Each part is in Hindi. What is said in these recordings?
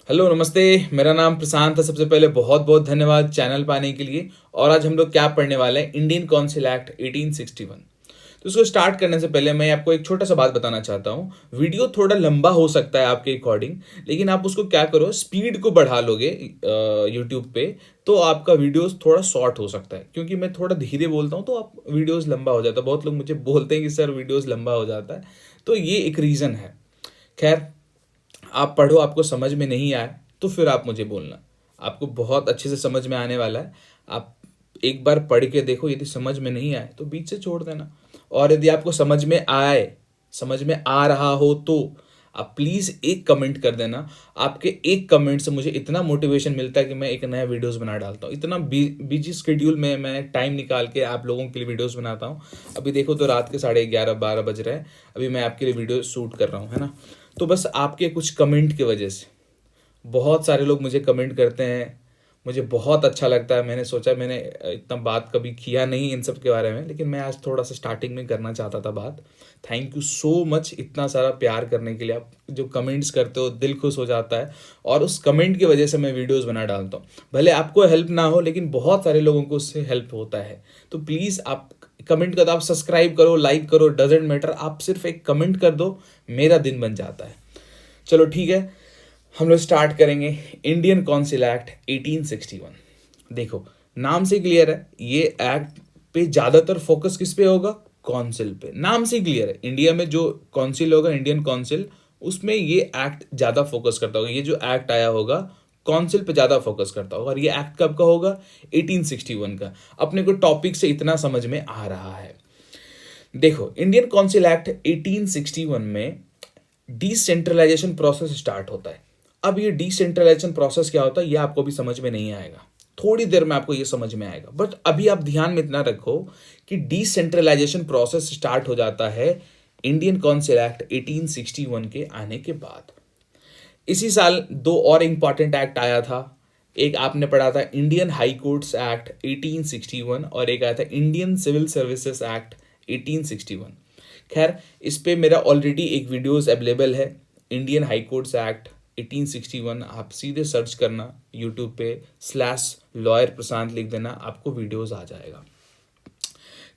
हेलो नमस्ते। मेरा नाम प्रशांत है। सबसे पहले बहुत बहुत धन्यवाद चैनल पाने के लिए। और आज हम लोग क्या पढ़ने वाले हैं, इंडियन काउंसिल एक्ट 1861। तो इसको स्टार्ट करने से पहले मैं आपको एक छोटा सा बात बताना चाहता हूँ। वीडियो थोड़ा लंबा हो सकता है आपके अकॉर्डिंग, लेकिन आप उसको क्या करो, स्पीड को बढ़ा लोगे यूट्यूब पे, तो आपका वीडियोस थोड़ा शॉर्ट हो सकता है। क्योंकि मैं थोड़ा धीरे बोलता हूँ तो आप वीडियोस लंबा हो जाता है। बहुत लोग मुझे बोलते हैं कि सर वीडियोस लंबा हो जाता है, तो ये एक रीज़न है। खैर, आप पढ़ो, आपको समझ में नहीं आए तो फिर आप मुझे बोलना। आपको बहुत अच्छे से समझ में आने वाला है। आप एक बार पढ़ के देखो, यदि समझ में नहीं आए तो बीच से छोड़ देना। और यदि आपको समझ में आए, समझ में आ रहा हो, तो आप प्लीज़ एक कमेंट कर देना। आपके एक कमेंट से मुझे इतना मोटिवेशन मिलता है कि मैं एक नया वीडियोस बना डालता हूँ। इतना बिजी स्केड्यूल में मैं टाइम निकाल के आप लोगों के लिए वीडियोस बनाता हूँ। अभी देखो तो रात के 11:30 12 बज रहे हैं, अभी मैं आपके लिए वीडियो शूट कर रहा हूँ, है ना। तो बस आपके कुछ कमेंट की वजह से बहुत सारे लोग मुझे कमेंट करते हैं, मुझे बहुत अच्छा लगता है। मैंने सोचा, मैंने इतना बात कभी किया नहीं इन सब के बारे में, लेकिन मैं आज थोड़ा सा स्टार्टिंग में करना चाहता था बात। थैंक यू सो मच इतना सारा प्यार करने के लिए। आप जो कमेंट्स करते हो, दिल खुश हो जाता है। और उस कमेंट की वजह से मैं वीडियोस बना डालता हूँ। भले आपको हेल्प ना हो, लेकिन बहुत सारे लोगों को उससे हेल्प होता है। तो प्लीज़ आप कमेंट कर दो, आप सब्सक्राइब करो, लाइक करो, डजेंट मैटर, आप सिर्फ एक कमेंट कर दो, मेरा दिन बन जाता है। चलो ठीक है, हम लोग स्टार्ट करेंगे। Indian council act 1861। देखो, नाम से क्लियर है, ये एक्ट पे ज़्यादातर फोकस किस पे होगा, काउंसिल पे। नाम से क्लियर है, इंडिया में जो काउंसिल होगा, इंडियन काउंसिल, उसमें ये एक्ट ज़्यादा फोकस करता होगा। ये जो एक्ट आया होगा, काउंसिल पे ज़्यादा फोकस करता होगा। और ये एक्ट कब का होगा, 1861 का। अपने को टॉपिक से इतना समझ में आ रहा है। देखो, इंडियन काउंसिल एक्ट 1861 में डिसेंट्रलाइजेशन प्रोसेस स्टार्ट होता है। अब ये डिसेंट्रलाइजेशन प्रोसेस क्या होता है, ये आपको भी समझ में नहीं आएगा। थोड़ी देर में आपको ये समझ में आएगा, बट अभी आप ध्यान में इतना रखो कि डिसेंट्रलाइजेशन प्रोसेस स्टार्ट हो जाता है इंडियन काउंसिल एक्ट 1861 के आने के बाद। इसी साल दो और इंपॉर्टेंट एक्ट आया था। एक आपने पढ़ा था इंडियन हाई कोर्ट्स एक्ट 1861, और एक आया था इंडियन सिविल सर्विसेज एक्ट 1861। खैर, इस पे मेरा ऑलरेडी एक वीडियोस अवेलेबल है, इंडियन हाई कोर्ट्स एक्ट 1861। आप सीधे सर्च करना यूट्यूब पे, /लॉयर प्रशांत लिख देना, आपको वीडियोस आ जाएगा।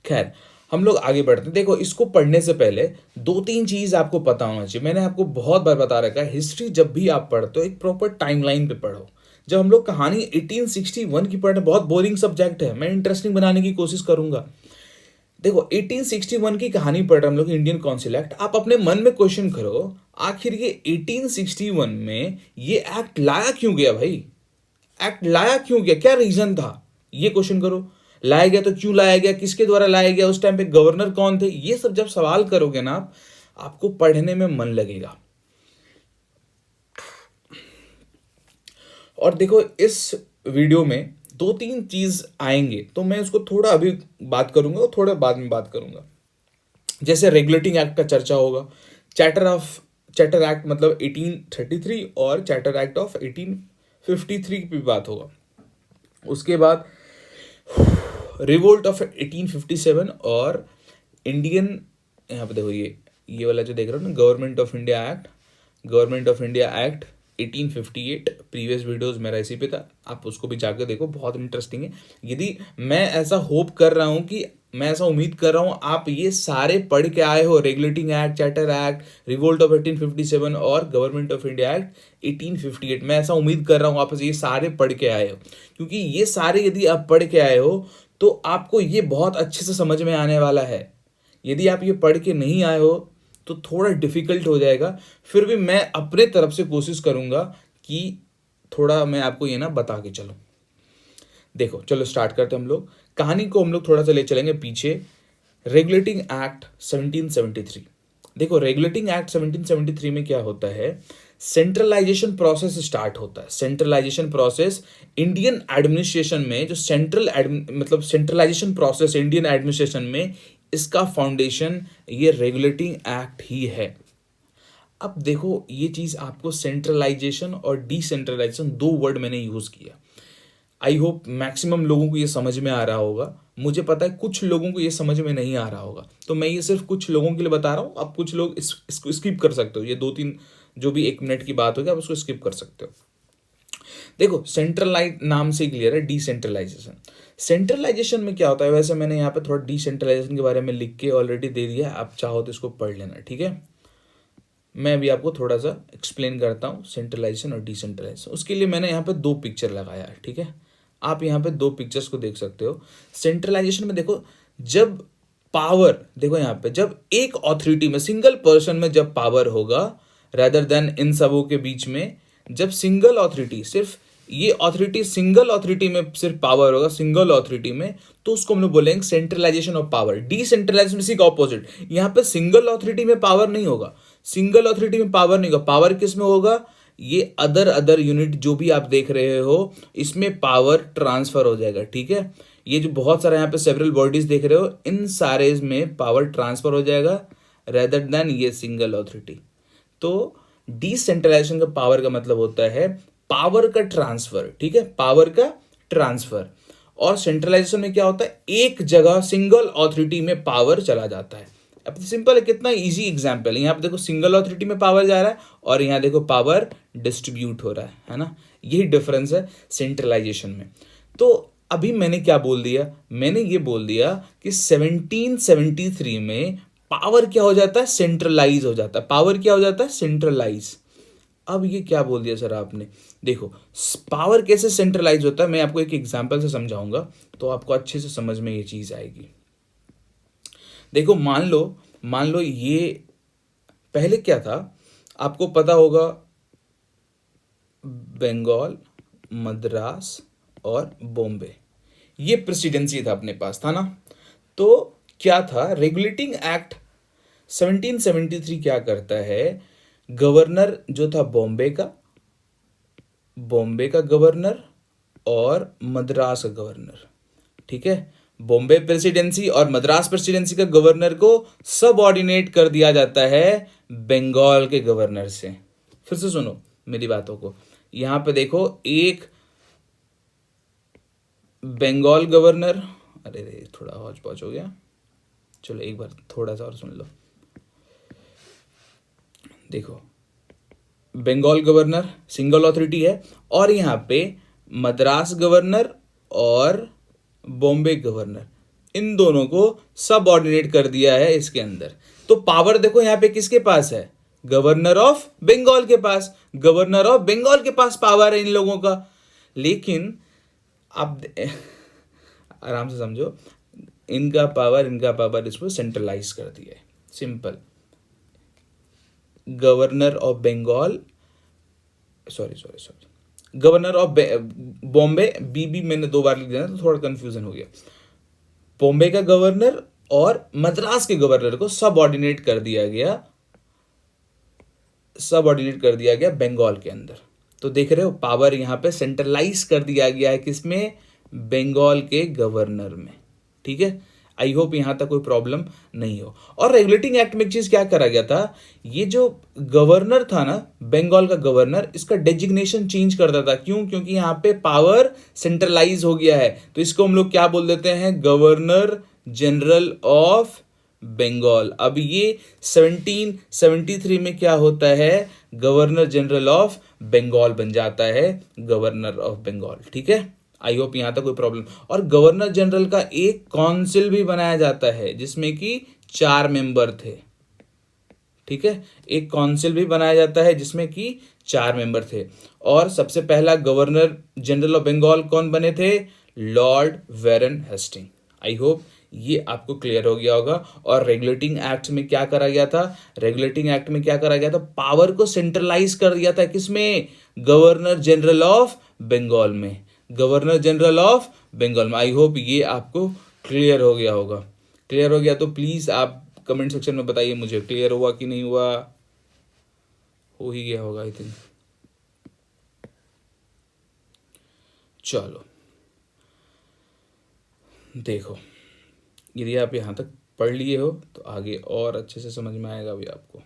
खैर, हम लोग आगे बढ़ते हैं। देखो, इसको पढ़ने से पहले दो तीन चीज़ आपको पता होना चाहिए। मैंने आपको बहुत बार बता रखा है, हिस्ट्री जब भी आप पढ़ते हो एक प्रॉपर टाइमलाइन पे पढ़ो। जब हम लोग कहानी 1861 की पढ़ रहे, बहुत बोरिंग सब्जेक्ट है, मैं इंटरेस्टिंग बनाने की कोशिश करूंगा। देखो, 1861 की कहानी पढ़ रहे हम लोग, इंडियन काउंसिल एक्ट। आप अपने मन में क्वेश्चन करो, आखिर ये 1861 में ये एक्ट लाया क्यों गया भाई। एक्ट लाया क्यों गया, क्या रीजन था, ये क्वेश्चन करो। लाया गया तो क्यों लाया गया, किसके द्वारा लाया गया, उस टाइम पे गवर्नर कौन थे, ये सब जब सवाल करोगे ना आप, आपको पढ़ने में मन लगेगा। और देखो, इस वीडियो में दो तीन चीज आएंगे, तो मैं उसको थोड़ा अभी बात करूंगा और थोड़ा बाद में बात करूंगा। जैसे रेगुलेटिंग एक्ट का चर्चा होगा, चैटर एक्ट मतलब 1833, और चैटर एक्ट ऑफ 1853 की भी बात होगा। उसके बाद रिवोल्ट ऑफ 1857, और इंडियन, यहाँ पे देखो, ये वाला जो देख रहे हो ना, government of India act 1858। Previous videos मेरा इसी पे था, आप उसको भी जाकर देखो, बहुत इंटरेस्टिंग है। यदि मैं ऐसा होप कर रहा हूँ कि, मैं ऐसा उम्मीद कर रहा हूँ आप ये सारे पढ़ के आए हो, regulating act, charter act, revolt of 1857 और गवर्नमेंट ऑफ इंडिया एक्ट 1858। मैं ऐसा उम्मीद कर रहा हूँ आप ये सारे पढ़ के आए हो, क्योंकि ये सारे यदि आप पढ़ के आए हो तो आपको ये बहुत अच्छे से समझ में आने वाला है। यदि आप ये पढ़ के नहीं आए हो तो थोड़ा डिफिकल्ट हो जाएगा। फिर भी मैं अपने तरफ से कोशिश करूंगा कि थोड़ा मैं आपको ये ना बता के चलूं। देखो, चलो स्टार्ट करते हैं हम लोग कहानी को। हम लोग थोड़ा सा ले चलेंगे पीछे। Regulating act 1773। देखो, रेगुलेटिंग एक्ट 1773 में क्या होता है, सेंट्रलाइजेशन प्रोसेस स्टार्ट होता है। सेंट्रलाइजेशन प्रोसेस इंडियन एडमिनिस्ट्रेशन में, जो मतलब सेंट्रलाइजेशन प्रोसेस इंडियन एडमिनिस्ट्रेशन में, इसका फाउंडेशन ये रेगुलेटिंग एक्ट ही है। अब देखो, ये चीज आपको सेंट्रलाइजेशन और डिसेंट्रलाइजेशन, दो वर्ड मैंने यूज किया। आई होप मैक्सिमम लोगों को ये समझ में आ रहा होगा। मुझे पता है कुछ लोगों को ये समझ में नहीं आ रहा होगा, तो मैं ये सिर्फ कुछ लोगों के लिए बता रहा हूँ। आप कुछ लोग इसको स्किप कर सकते हो, ये दो तीन जो भी 1 मिनट की बात होगी आप उसको स्किप कर सकते हो। देखो सेंट्रलाइज नाम से क्लियर है, डिसेंट्रलाइजेशन। सेंट्रलाइजेशन में क्या होता है, वैसे मैंने यहाँ पे थोड़ा डिसेंट्रलाइजेशन के बारे में लिख के ऑलरेडी दे दिया है, आप चाहो तो इसको पढ़ लेना, ठीक है। मैं भी आपको थोड़ा सा एक्सप्लेन करता हूँ सेंट्रलाइजेशन और डिसेंट्रलाइजेशन। उसके लिए मैंने यहाँ पे 2 पिक्चर लगाया है, ठीक है। आप यहाँ पे 2 पिक्चर्स को देख सकते हो। सेंट्रलाइजेशन में देखो, जब पावर, देखो यहाँ पे जब एक ऑथोरिटी में, सिंगल पर्सन में जब पावर होगा रेदर देन इन सबों के बीच में, जब सिंगल ऑथोरिटी, सिर्फ ये ऑथोरिटी सिंगल ऑथोरिटी में सिर्फ पावर होगा, सिंगल ऑथोरिटी में, तो उसको हम लोग बोलेंगे सेंट्रलाइजेशन ऑफ पावर। डिसेंट्रलाइजेशन इसी का ऑपोजिट, यहाँ पे सिंगल ऑथोरिटी में पावर नहीं होगा, सिंगल ऑथोरिटी में पावर नहीं होगा, पावर किस में होगा, ये अदर यूनिट जो भी आप देख रहे हो इसमें पावर ट्रांसफर हो जाएगा, ठीक है। ये जो बहुत सारे यहाँ पे सेवरल बॉडीज देख रहे हो, इन सारे में पावर ट्रांसफर हो जाएगा रेदर देन ये सिंगल ऑथोरिटी। तो डिसेंट्रलाइजेशन का पावर का मतलब होता है पावर का ट्रांसफर, ठीक है, पावर का ट्रांसफर। और सेंट्रलाइजेशन में क्या होता है, एक जगह सिंगल ऑथोरिटी में पावर चला जाता है। अब सिंपल है, कितना इजी एग्जांपल है। यहाँ पे देखो सिंगल ऑथोरिटी में पावर जा रहा है और यहाँ देखो पावर डिस्ट्रीब्यूट हो रहा है ना। यही डिफरेंस है सेंट्रलाइजेशन में। तो अभी मैंने क्या बोल दिया, मैंने ये बोल दिया कि 1773 में पावर क्या हो जाता है, सेंट्रलाइज हो जाता है। पावर क्या हो जाता है, सेंट्रलाइज। अब ये क्या बोल दिया सर आपने, देखो पावर कैसे सेंट्रलाइज होता है, मैं आपको एक एग्जांपल से समझाऊंगा तो आपको अच्छे से समझ में ये चीज आएगी। देखो मान लो ये पहले क्या था, आपको पता होगा, बंगाल, मद्रास और बॉम्बे, ये प्रेसिडेंसी था अपने पास, था ना। तो क्या था, रेगुलेटिंग एक्ट 1773 क्या करता है, गवर्नर जो था बॉम्बे का गवर्नर और मद्रास का गवर्नर, ठीक है, बॉम्बे प्रेसिडेंसी और मद्रास प्रेसिडेंसी का गवर्नर को सबऑर्डिनेट कर दिया जाता है बंगाल के गवर्नर से। फिर से सुनो मेरी बातों को, यहां पे देखो, एक बंगाल गवर्नर, अरे रे थोड़ा हौच पौच हो गया, चलो एक बार थोड़ा सा और सुन लो। देखो बंगाल गवर्नर सिंगल ऑथोरिटी है, और यहाँ पे मद्रास गवर्नर और बॉम्बे गवर्नर, इन दोनों को सबऑर्डिनेट कर दिया है इसके अंदर। तो पावर देखो यहाँ पे किसके पास है, गवर्नर ऑफ बंगाल के पास, गवर्नर ऑफ बंगाल के पास पावर है इन लोगों का। लेकिन आप आराम से समझो, इनका पावर इसको सेंट्रलाइज कर दिया है, simple. Governor of Bengal, sorry governor of Bombay, बी मैंने 2 बार लिख दिया तो थोड़ा कंफ्यूजन हो गया। बॉम्बे का गवर्नर और मद्रास के गवर्नर को सबऑर्डिनेट कर दिया गया बंगाल के अंदर। तो देख रहे हो, पावर यहां पे सेंट्रलाइज कर दिया गया है किसमें, बंगाल के गवर्नर में, ठीक है। आई होप यहां तक कोई प्रॉब्लम नहीं हो। और रेगुलेटिंग एक्ट में एक चीज क्या करा गया था, ये जो गवर्नर था ना बंगाल का गवर्नर, इसका डेजिग्नेशन चेंज करता था। क्यों, क्योंकि यहाँ पे पावर सेंट्रलाइज हो गया है, तो इसको हम लोग क्या बोल देते हैं, गवर्नर जनरल ऑफ बंगाल। अब ये 1773 में क्या होता है, गवर्नर जनरल ऑफ बंगाल बन जाता है गवर्नर ऑफ बंगाल, ठीक है। आई होप यहां तक कोई प्रॉब्लम। और गवर्नर जनरल का एक काउंसिल भी बनाया जाता है जिसमें कि 4 मेंबर थे, ठीक है, एक काउंसिल भी बनाया जाता है जिसमें कि 4 मेंबर थे। और सबसे पहला गवर्नर जनरल ऑफ बंगाल कौन बने थे, Lord Warren Hastings. I hope ये आपको क्लियर हो गया होगा। और रेगुलेटिंग एक्ट में क्या करा गया था, पावर को सेंट्रलाइज कर दिया था किसमें, गवर्नर जनरल ऑफ बंगाल में, आई होप ये आपको क्लियर हो गया होगा। क्लियर हो गया तो प्लीज आप कमेंट सेक्शन में बताइए मुझे क्लियर हुआ कि नहीं हुआ, हो ही गया होगा आई थिंक। चलो देखो, यदि आप यहां तक पढ़ लिए हो तो आगे और अच्छे से समझ में आएगा भी आपको।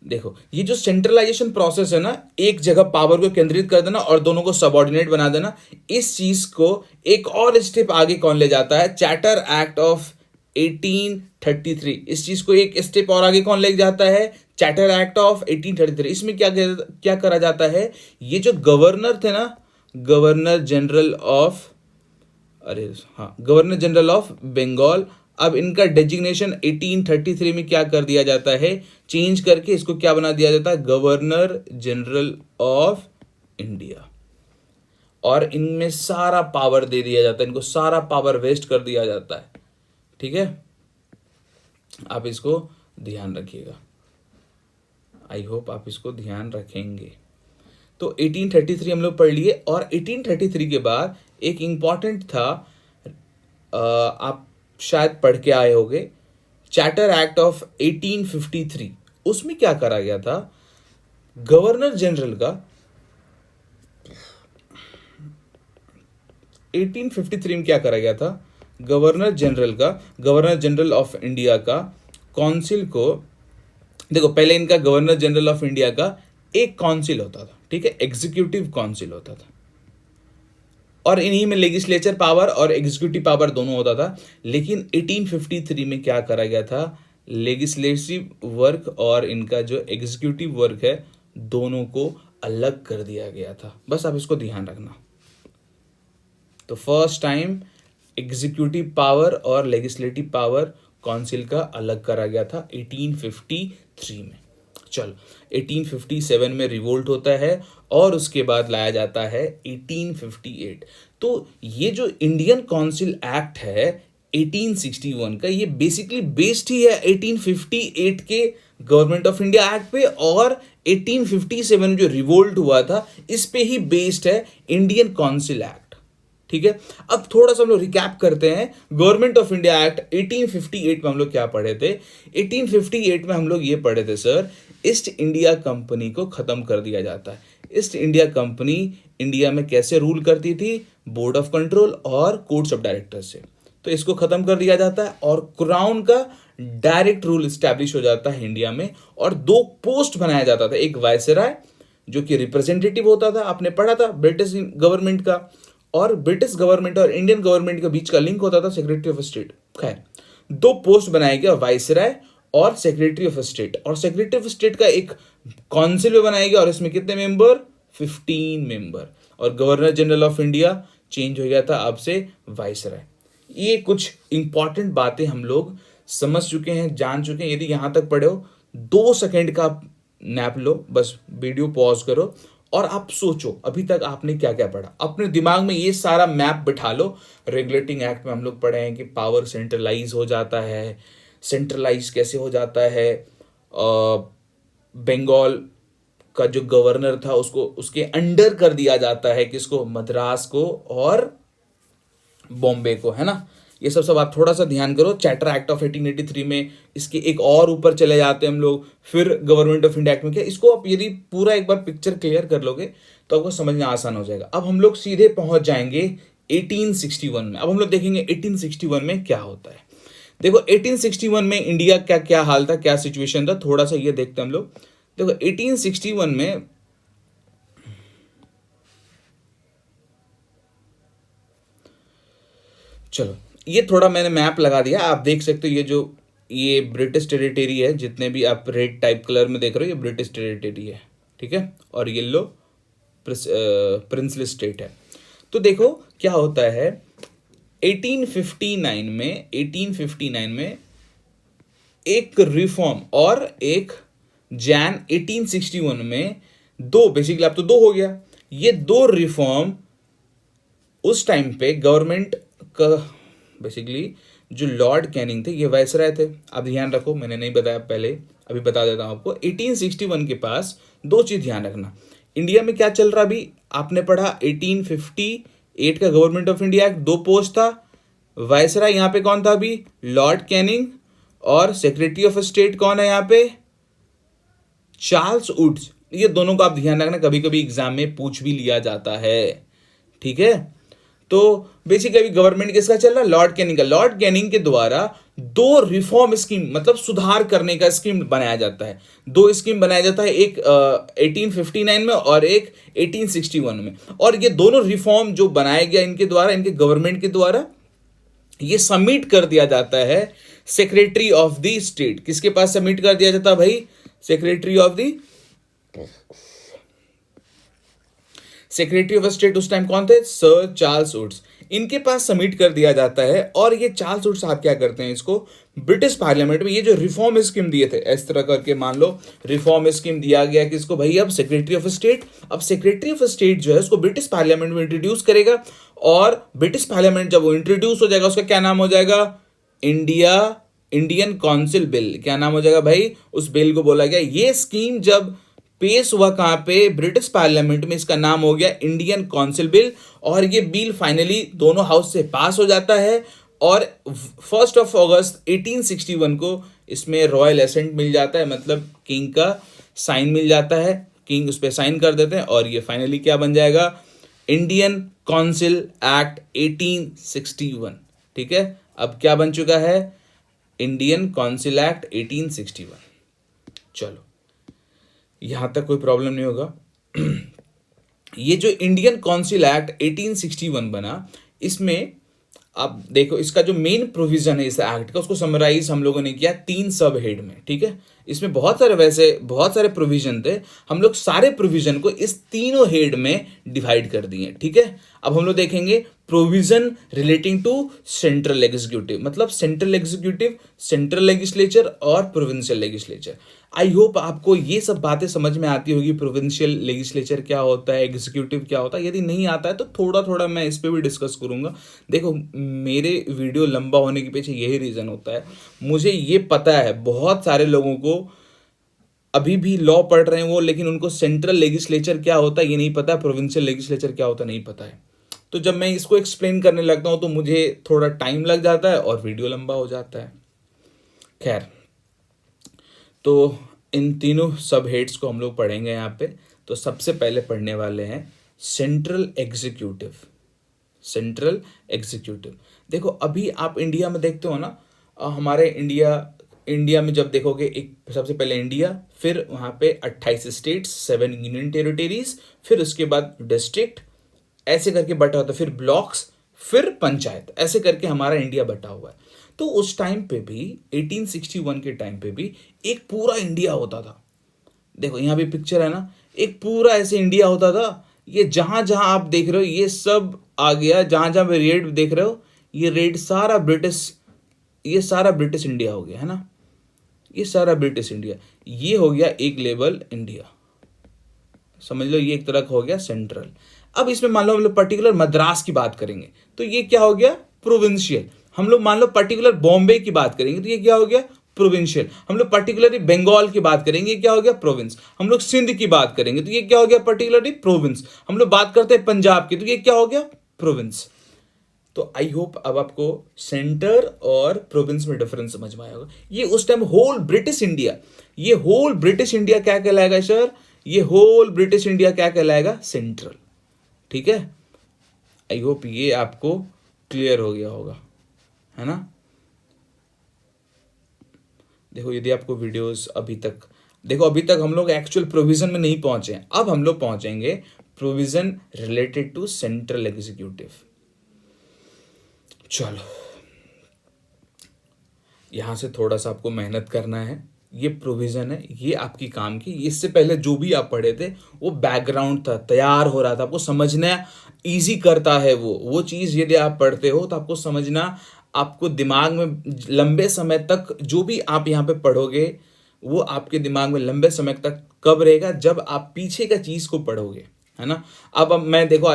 देखो ये जो सेंट्रलाइजेशन प्रोसेस है ना, एक जगह पावर को केंद्रित कर देना और दोनों को सबऑर्डिनेट बना देना, इस चीज को एक और स्टेप आगे कौन ले जाता है, चार्टर एक्ट ऑफ 1833। इस चीज को एक स्टेप और आगे कौन ले जाता है, चार्टर एक्ट ऑफ 1833, इसमें क्या करा जाता है, ये जो गवर्नर थे ना, गवर्नर जनरल ऑफ, अरे हाँ, गवर्नर जनरल ऑफ बंगाल, अब इनका डेजिग्नेशन 1833 में क्या कर दिया जाता है, चेंज करके इसको क्या बना दिया जाता है, गवर्नर जनरल ऑफ इंडिया। और इनमें सारा पावर दे दिया जाता है, इनको सारा पावर वेस्ट कर दिया जाता है। ठीक है, आप इसको ध्यान रखिएगा, आई होप आप इसको ध्यान रखेंगे। तो 1833 हम लोग पढ़ लिए। और 1833 के बाद एक इंपॉर्टेंट था, आप शायद पढ़ के आए होंगे, चार्टर एक्ट ऑफ 1853। उसमें क्या करा गया था, गवर्नर जनरल का 1853 में क्या करा गया था, गवर्नर जनरल ऑफ इंडिया का काउंसिल को, देखो पहले इनका गवर्नर जनरल ऑफ इंडिया का एक काउंसिल होता था, ठीक है, एग्जीक्यूटिव काउंसिल होता था, और इन्हीं में लेजिस्लेचर पावर और एग्जीक्यूटिव पावर दोनों होता था। लेकिन 1853 में क्या करा गया था, लेजिस्लेटिव वर्क और इनका जो एग्जीक्यूटिव वर्क है, दोनों को अलग कर दिया गया था। बस आप इसको ध्यान रखना। तो फर्स्ट टाइम एग्जीक्यूटिव पावर और लेजिस्लेटिव पावर काउंसिल का अलग करा गया था 1853 में। चलो 1857 में रिवोल्ट होता है और उसके बाद लाया जाता है 1858। तो ये जो इंडियन काउंसिल एक्ट है 1861 का, ये बेसिकली बेस्ड ही है 1858 के गवर्नमेंट ऑफ इंडिया एक्ट पे, और 1857 में जो रिवोल्ट हुआ था इस पे ही बेस्ड है इंडियन काउंसिल एक्ट। ठीक है, अब थोड़ा सा हम लोग रिकैप करते हैं। गवर्नमेंट ऑफ इंडिया एक्ट 1858 में हम लोग क्या पढ़े थे, 1858 में हम लोग ये पढ़े थे सर, ईस्ट इंडिया कंपनी को खत्म कर दिया जाता है। ईस्ट इंडिया कंपनी इंडिया में कैसे रूल करती थी, बोर्ड ऑफ कंट्रोल और कोर्ट्स ऑफ डायरेक्टर्स से, तो इसको खत्म कर दिया जाता है और क्राउन का डायरेक्ट रूल स्टैब्लिश हो जाता है इंडिया में। और दो पोस्ट बनाया जाता था, एक वायसराय जो कि रिप्रेजेंटेटिव होता था, आपने पढ़ा था ब्रिटिश गवर्नमेंट का, और ब्रिटिश गवर्नमेंट और इंडियन गवर्नमेंट के बीच का लिंक होता था सेक्रेटरी ऑफ स्टेट। खैर, दो पोस्ट बनाया गया, वायसराय और सेक्रेटरी ऑफ स्टेट, और सेक्रेटरी ऑफ स्टेट का एक काउंसिल भी बनाया गया और इसमें कितने मेंबर, 15 मेंबर, और governor general of India change हो गया था अब से वायसराय। ये कुछ इंपॉर्टेंट बातें हम लोग समझ चुके हैं, जान चुके हैं। यदि यहां तक पढ़े हो, 2 सेकंड का नैप लो, बस वीडियो पॉज करो और आप सोचो अभी तक आपने क्या क्या पढ़ा, अपने दिमाग में ये सारा मैप बिठा लो। रेगुलेटिंग एक्ट में हम लोग पढ़े हैं कि पावर सेंट्रलाइज हो जाता है, सेंट्रलाइज कैसे हो जाता है, बंगाल का जो गवर्नर था उसको उसके अंडर कर दिया जाता है, किसको, मद्रास को और बॉम्बे को, है ना। ये सब आप थोड़ा सा ध्यान करो। चार्टर एक्ट ऑफ 1883 में इसके एक और ऊपर चले जाते हैं हम लोग, फिर गवर्नमेंट ऑफ इंडिया एक्ट में क्या, इसको आप यदि पूरा एक बार पिक्चर क्लियर कर लोगे तो आपको समझना आसान हो जाएगा। अब हम लोग सीधे पहुंच जाएंगे 1861 में। अब हम लोग देखेंगे 1861 में क्या होता है। देखो 1861 में इंडिया का क्या हाल था, क्या सिचुएशन था, थोड़ा सा ये देखते हैं हम लोग। देखो 1861 में चलो ये थोड़ा मैंने मैप लगा दिया, आप देख सकते हो। ये ब्रिटिश टेरिटरी है, जितने भी आप रेड टाइप कलर में देख रहे हो ये ब्रिटिश टेरिटरी है, ठीक है, और येलो प्रिंसली स्टेट है। तो देखो क्या होता है 1859 में एक रिफॉर्म और एक जैन 1861 में दो, बेसिकली अब तो दो हो गया, ये दो रिफॉर्म उस टाइम पे गवर्नमेंट का, बेसिकली जो लॉर्ड कैनिंग थे ये वायसराय थे। अब ध्यान रखो, मैंने नहीं बताया पहले, अभी बता देता हूं आपको। 1861 के पास दो चीज ध्यान रखना, इंडिया में क्या चल रहा, अभी आपने पढ़ा 1858 का गवर्नमेंट ऑफ इंडिया एक्ट, दो पोस्ट था, वायसराय यहाँ पे कौन था अभी, लॉर्ड कैनिंग, और सेक्रेटरी ऑफ स्टेट कौन है यहाँ पे, चार्ल्स वुड्स। ये दोनों को आप ध्यान रखना, कभी कभी एग्जाम में पूछ भी लिया जाता है, ठीक है। तो बेसिकली गवर्नमेंट किसका चल रहा है, लॉर्ड कैनिंग का। लॉर्ड कैनिंग के द्वारा दो रिफॉर्म स्कीम, मतलब सुधार करने का स्कीम बनाया जाता है। दो स्कीम बनाया जाता है, एक 1859 में और एक 1861 में। और ये दोनों रिफॉर्म जो बनाया गया इनके द्वारा, इनके गवर्नमेंट के द्वारा, ये सबमिट कर दिया जाता है सेक्रेटरी ऑफ द स्टेट। किसके पास सबमिट कर दिया जाता है भाई, सेक्रेटरी ऑफ स्टेट उस टाइम कौन थे? Sir Charles Woods. इनके पास सबमिट कर दिया जाता है और ये चार्ल्स वुड साहब क्या करते हैं, इसको ब्रिटिश पार्लियामेंट में ये जो रिफॉर्म स्कीम दिए थे, इस तरह करके मान लो रिफॉर्म स्कीम दिया गया कि इसको भाई अब सेक्रेटरी ऑफ स्टेट, अब सेक्रेटरी ऑफ स्टेट जो है उसको ब्रिटिश पार्लियामेंट में इंट्रोड्यूस करेगा और ब्रिटिश पार्लियामेंट जब वो इंट्रोड्यूस हो जाएगा उसका क्या नाम हो जाएगा? Indian council bill. क्या नाम हो जाएगा भाई? उस बिल को बोला गया। ये स्कीम जब पेश हुआ कहाँ पे? ब्रिटिश पार्लियामेंट में। इसका नाम हो गया इंडियन काउंसिल बिल और ये बिल फाइनली दोनों हाउस से पास हो जाता है और 1 अगस्त 1861 को इसमें रॉयल एसेंट मिल जाता है, मतलब किंग का साइन मिल जाता है। किंग उस पर साइन कर देते हैं और ये फाइनली क्या बन जाएगा? Indian council act 1861। ठीक है, अब क्या बन चुका है? Indian council act 1861। चलो, यहां तक कोई प्रॉब्लम नहीं होगा। ये जो इंडियन काउंसिल एक्ट 1861 बना, इसमें आप देखो इसका जो मेन प्रोविजन है इस एक्ट का, उसको समराइज हम लोगों ने किया 3 सब हेड में। ठीक है, इसमें बहुत सारे प्रोविजन थे, हम लोग सारे प्रोविजन को इस तीनों हेड में डिवाइड कर दिए। ठीक है, अब हम लोग देखेंगे provision relating to central executive, मतलब सेंट्रल एग्जीक्यूटिव, सेंट्रल लेजिस्लेचर और प्रोविंशियल लेजिस्लेचर। आई होप आपको ये सब बातें समझ में आती होगी, प्रोविंशियल लेजिस्लेचर क्या होता है, एग्जीक्यूटिव क्या होता है। यदि नहीं आता है तो थोड़ा थोड़ा मैं इस पर भी डिस्कस करूंगा। देखो, मेरे वीडियो लंबा होने के पीछे यही रीज़न होता है, मुझे ये पता है बहुत सारे लोगों को अभी भी लॉ पढ़ रहे हैं वो, लेकिन उनको सेंट्रल लेजिस्लेचर क्या होता है ये नहीं पता है, प्रोविंशियल लेजिस्लेचर क्या होता है नहीं पता है। तो जब मैं इसको एक्सप्लेन करने लगता हूँ तो मुझे थोड़ा टाइम लग जाता है और वीडियो लंबा हो जाता है। खैर, तो इन तीनों सब हेड्स को हम लोग पढ़ेंगे यहाँ पे। तो सबसे पहले पढ़ने वाले हैं सेंट्रल एग्जीक्यूटिव। सेंट्रल एग्जीक्यूटिव, देखो अभी आप इंडिया में देखते हो ना, हमारे इंडिया में जब देखोगे, एक सबसे पहले इंडिया, फिर वहाँ पे 28 स्टेट्स, 7 यूनियन टेरिटरीज, फिर उसके बाद डिस्ट्रिक्ट, ऐसे करके बटा होता है, फिर ब्लॉक्स, फिर पंचायत, ऐसे करके हमारा इंडिया बटा हुआ है। तो उस टाइम पे भी 1861 के टाइम पे भी एक पूरा इंडिया होता था। देखो यहाँ भी पिक्चर है ना, एक पूरा ऐसे इंडिया होता था। ये जहां जहां आप देख रहे हो ये सब आ गया, जहां जहां पे रेड देख रहे हो ये रेड सारा ब्रिटिश, ये सारा ब्रिटिश इंडिया हो गया है ना, ये सारा ब्रिटिश इंडिया, ये हो गया एक लेवल इंडिया, समझ लो ये एक तरह का हो गया सेंट्रल। अब इसमें मान लो हम लोग पर्टिकुलर मद्रास की बात करेंगे तो ये क्या हो गया? प्रोविंशियल। हम लोग मान लो पर्टिकुलर बॉम्बे की बात करेंगे तो ये क्या हो गया? प्रोविंशियल। हम लोग पर्टिकुलरली बंगाल की बात करेंगे, क्या हो गया? प्रोविंस। हम लोग सिंध की बात करेंगे तो ये क्या हो गया? Particularly province. हम लोग बात करते हैं पंजाब की तो ये क्या हो गया? प्रोविंस। तो आई होप अब आपको सेंटर और प्रोविंस में डिफरेंस समझ में आया होगा। ये उस टाइम होल ब्रिटिश इंडिया, ये होल ब्रिटिश इंडिया क्या कहलाएगा सर? ये होल ब्रिटिश इंडिया क्या कहलाएगा? सेंट्रल। ठीक है, आई होप ये आपको क्लियर हो गया होगा, है ना। देखो यदि आपको वीडियोस अभी तक, देखो अभी तक हम लोग एक्चुअल प्रोविजन में नहीं पहुंचे हैं, अब हम लोग पहुंचेंगे provision related to central executive. चलो, यहां से थोड़ा सा आपको मेहनत करना है। ये प्रोविजन है, ये आपकी काम की, इससे पहले जो भी आप पढ़े थे वो बैकग्राउंड था, तैयार हो रहा था, आपको समझना इजी करता है वो चीज़। यदि आप पढ़ते हो तो आपको समझना, आपको दिमाग में लंबे समय तक जो भी आप यहाँ पे पढ़ोगे वो आपके दिमाग में लंबे समय तक कब रहेगा? जब आप पीछे का चीज़ को पढ़ोगे, है ना। अब मैं देखो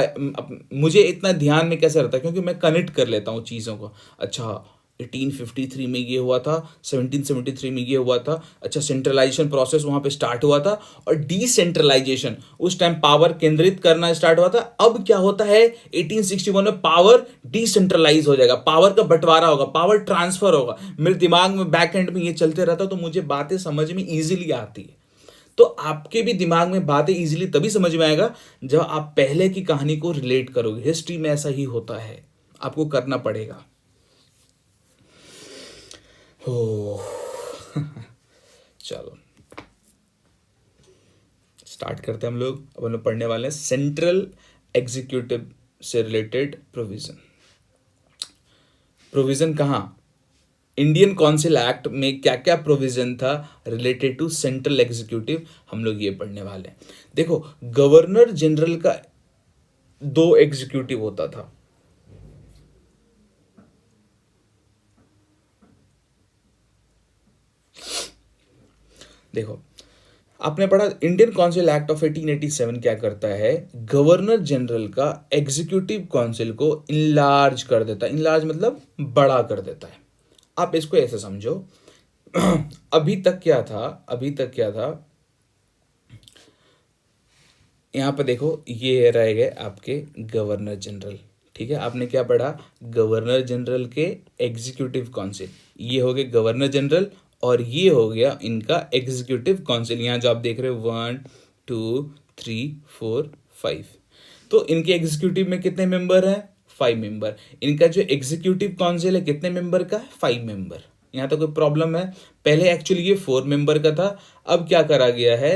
मुझे इतना ध्यान में कैसे रहता है, क्योंकि मैं कनेक्ट कर लेता हूँ चीज़ों को। अच्छा 1853 में ये हुआ था, 1773 में ये हुआ था, अच्छा सेंट्रलाइजेशन प्रोसेस वहाँ पे स्टार्ट हुआ था, और डिसेंट्रलाइजेशन उस टाइम पावर केंद्रित करना स्टार्ट हुआ था। अब क्या होता है 1861 में? पावर डिसेंट्रलाइज हो जाएगा, पावर का बंटवारा होगा, पावर ट्रांसफर होगा। मेरे दिमाग में बैक एंड में ये चलते रहता, तो मुझे बातें समझ में ईजिली आती है। तो आपके भी दिमाग में बातें इजीली तभी समझ में आएगा जब आप पहले की कहानी को रिलेट करोगे। हिस्ट्री में ऐसा ही होता है, आपको करना पड़ेगा। हो चलो स्टार्ट करते हैं हम लोग। अब हम लोग पढ़ने वाले हैं सेंट्रल एग्जीक्यूटिव से रिलेटेड प्रोविजन। प्रोविजन कहाँ? इंडियन काउंसिल एक्ट में क्या क्या प्रोविजन था रिलेटेड टू सेंट्रल एग्जीक्यूटिव, हम लोग ये पढ़ने वाले हैं। देखो, गवर्नर जनरल का दो एग्जीक्यूटिव होता था। देखो, आपने पढ़ा इंडियन काउंसिल एक्ट ऑफ 1887 क्या करता है, गवर्नर जनरल का एग्जीक्यूटिव काउंसिल को इनलार्ज कर देता है। इनलार्ज मतलब बड़ा कर देता है। आप इसको ऐसे समझो, अभी तक क्या था, यहाँ पे देखो ये रह गए आपके गवर्नर जनरल। ठीक है, आपने क्या पढ़ा, गवर्नर जनरल के एग्जीक्यूटिव काउंसिल, ये हो गए गवर्नर जनरल, और ये हो गया इनका एग्जीक्यूटिव काउंसिल। यहाँ जो आप देख रहे हो 1 2 3 4 5, तो इनके एग्जीक्यूटिव में कितने मेंबर हैं, 5 मेंबर। इनका जो एग्जीक्यूटिव काउंसिल है कितने मेंबर का है, 5 मेंबर। यहाँ तो कोई प्रॉब्लम है, पहले एक्चुअली ये 4 मेंबर का था, अब क्या करा गया है,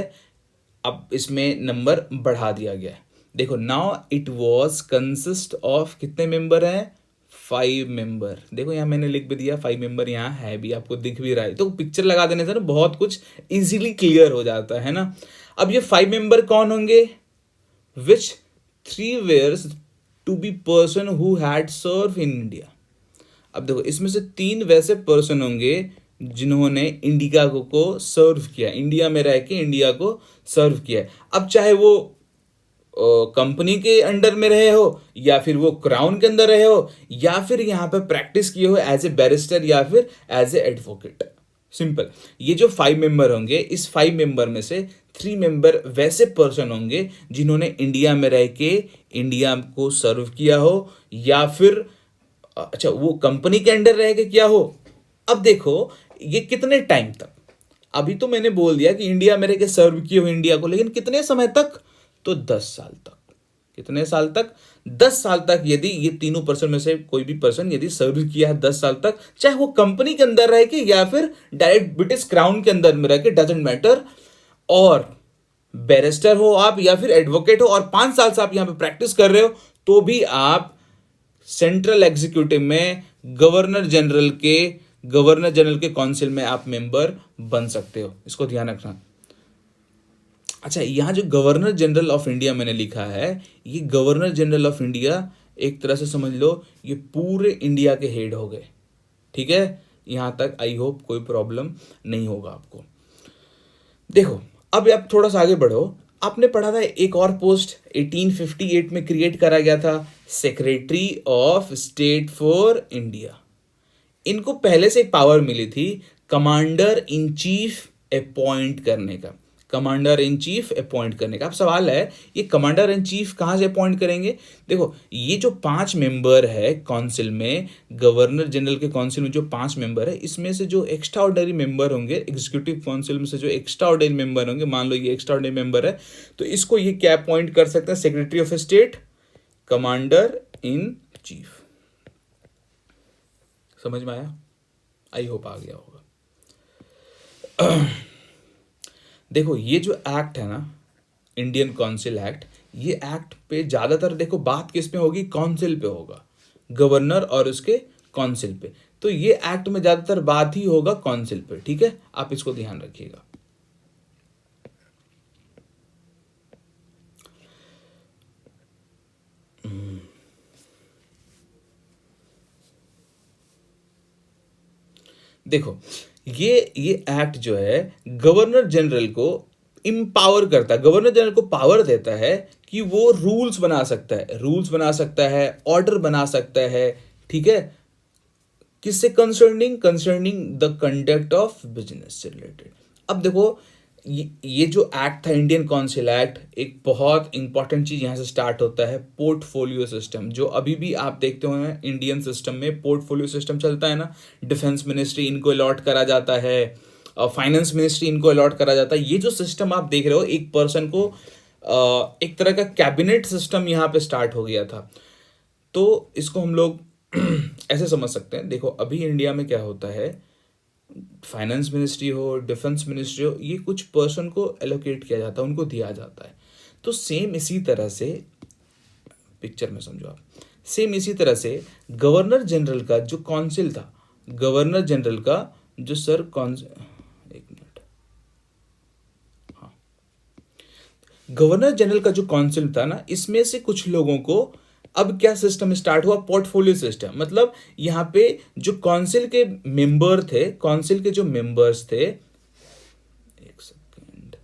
अब इसमें नंबर बढ़ा दिया गया है। देखो, now it was consist of कितने मेंबर हैं, 5 मेंबर। देखो यहाँ मैंने लिख भी दिया 5 मेंबर, यहाँ है भी, आपको दिख भी रहा है, तो पिक्चर लगा देने से ना बहुत कुछ इजीली क्लियर हो जाता है ना। अब ये 5 मेंबर कौन होंगे, which 3 wears to be person who had serve in India. अब देखो, इसमें से 3 वैसे पर्सन होंगे जिन्होंने इंडिया को सर्व किया, इंडिया में रह के इंडिया को सर्व किया है। अब चाहे वो कंपनी के अंडर में रहे हो, या फिर वो क्राउन के अंदर रहे हो, या फिर यहाँ पे प्रैक्टिस किए हो एज ए बैरिस्टर या फिर एज ए एडवोकेट। सिंपल, ये जो 5 मेंबर होंगे, इस 5 मेंबर में से 3 मेंबर वैसे पर्सन होंगे जिन्होंने इंडिया में रह के इंडिया को सर्व किया हो, या फिर अच्छा वो कंपनी के अंडर रह के क्या हो। अब देखो ये कितने टाइम तक, अभी तो मैंने बोल दिया कि इंडिया में रह के सर्व किए हो इंडिया को, लेकिन कितने समय तक, तो 10 साल तक। कितने साल तक, 10 साल तक। यदि ये तीनों पर्सन में से कोई भी पर्सन यदि सर्व किया है 10 साल तक, चाहे वो कंपनी के अंदर रह के या फिर डायरेक्ट ब्रिटिश क्राउन के अंदर में रह के, डजेंट मैटर, और बैरिस्टर हो आप या फिर एडवोकेट हो, और 5 साल से आप यहां पे प्रैक्टिस कर रहे हो, तो भी आप सेंट्रल एग्जीक्यूटिव में गवर्नर जनरल के काउंसिल में आप मेंबर बन सकते हो। इसको ध्यान रखना। अच्छा, यहाँ जो गवर्नर जनरल ऑफ इंडिया मैंने लिखा है, ये गवर्नर जनरल ऑफ इंडिया एक तरह से समझ लो ये पूरे इंडिया के हेड हो गए। ठीक है, यहाँ तक आई होप कोई प्रॉब्लम नहीं होगा आपको। देखो, अब आप थोड़ा सा आगे बढ़ो। आपने पढ़ा था एक और पोस्ट 1858 में क्रिएट करा गया था, secretary of state for India. इनको पहले से एक पावर मिली थी कमांडर इन चीफ अपॉइंट करने का, कमांडर इन चीफ अपॉइंट करने का। अब सवाल है, ये कमांडर इन चीफ कहाँ से अपॉइंट करेंगे। देखो, ये जो 5 मेंबर है काउंसिल में, गवर्नर जनरल के काउंसिल में जो 5 मेंबर है, इसमें से जो एक्स्ट्रा ऑर्डिनरी मेंबर होंगे, एग्जीक्यूटिव काउंसिल में से जो एक्स्ट्रा ऑर्डिनरी मेंबर होंगे, मान लो ये एक्स्ट्रा ऑर्डिनरी मेंबर है, तो इसको ये क्या अपॉइंट कर सकते हैं, secretary of state, commander in chief. समझ में आया, आई होप आ गया होगा। देखो, ये जो एक्ट है ना, इंडियन काउंसिल एक्ट, ये एक्ट पे ज्यादातर देखो बात किस पे होगी, काउंसिल पे होगा, गवर्नर और उसके काउंसिल पे। तो ये एक्ट में ज्यादातर बात ही होगा काउंसिल पे। ठीक है, आप इसको ध्यान रखिएगा। देखो, ये एक्ट जो है गवर्नर जनरल को इम्पावर करता है, गवर्नर जनरल को पावर देता है कि वो रूल्स बना सकता है, ऑर्डर बना सकता है। ठीक है, किससे concerning the conduct of business से रिलेटेड। अब देखो, ये जो एक्ट था इंडियन काउंसिल एक्ट, एक बहुत इंपॉर्टेंट चीज यहां से स्टार्ट होता है, पोर्टफोलियो सिस्टम। जो अभी भी आप देखते हो इंडियन सिस्टम में पोर्टफोलियो सिस्टम चलता है ना, डिफेंस मिनिस्ट्री इनको अलॉट करा जाता है, फाइनेंस मिनिस्ट्री इनको अलॉट करा जाता है। ये जो सिस्टम आप देख रहे हो, एक पर्सन को एक तरह का कैबिनेट सिस्टम यहाँ पे स्टार्ट हो गया था। तो इसको हम लोग ऐसे समझ सकते हैं। देखो, अभी इंडिया में क्या होता है, फाइनेंस मिनिस्ट्री हो, डिफेंस मिनिस्ट्री हो, ये कुछ पर्सन को एलोकेट किया जाता है, उनको दिया जाता है। तो सेम इसी तरह से पिक्चर में समझो आप, सेम इसी तरह से गवर्नर जनरल का जो काउंसिल था, गवर्नर जनरल का जो सर कौन, एक मिनट, हाँ, गवर्नर जनरल का जो काउंसिल था ना, इसमें से कुछ लोगों को अब क्या सिस्टम स्टार्ट हुआ, पोर्टफोलियो सिस्टम। मतलब यहाँ पे जो काउंसिल के मेंबर थे, काउंसिल के जो मेंबर्स थे, एक सेकेंड,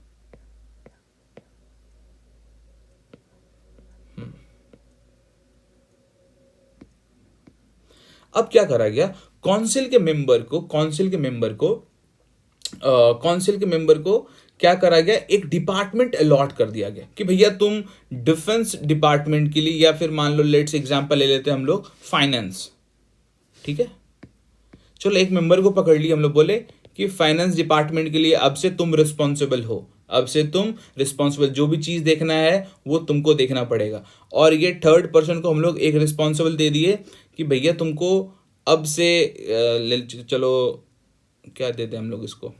अब क्या करा गया, काउंसिल के मेंबर को काउंसिल के मेंबर को क्या करा गया, एक डिपार्टमेंट अलॉट कर दिया गया कि भैया तुम डिफेंस डिपार्टमेंट के लिए, या फिर मान लो लेट्स एग्जांपल ले लेते हैं हम लोग फाइनेंस, ठीक है, चलो एक मेंबर को पकड़ लिया हम लोग, बोले कि फाइनेंस डिपार्टमेंट के लिए अब से तुम रिस्पॉन्सिबल हो, अब से तुम रिस्पॉन्सिबल, जो भी चीज देखना है वो तुमको देखना पड़ेगा। और ये थर्ड पर्सन को हम लोग एक रिस्पॉन्सिबल दे दिए कि भैया तुमको अब से चलो क्या देते हैं हम लोग इसको,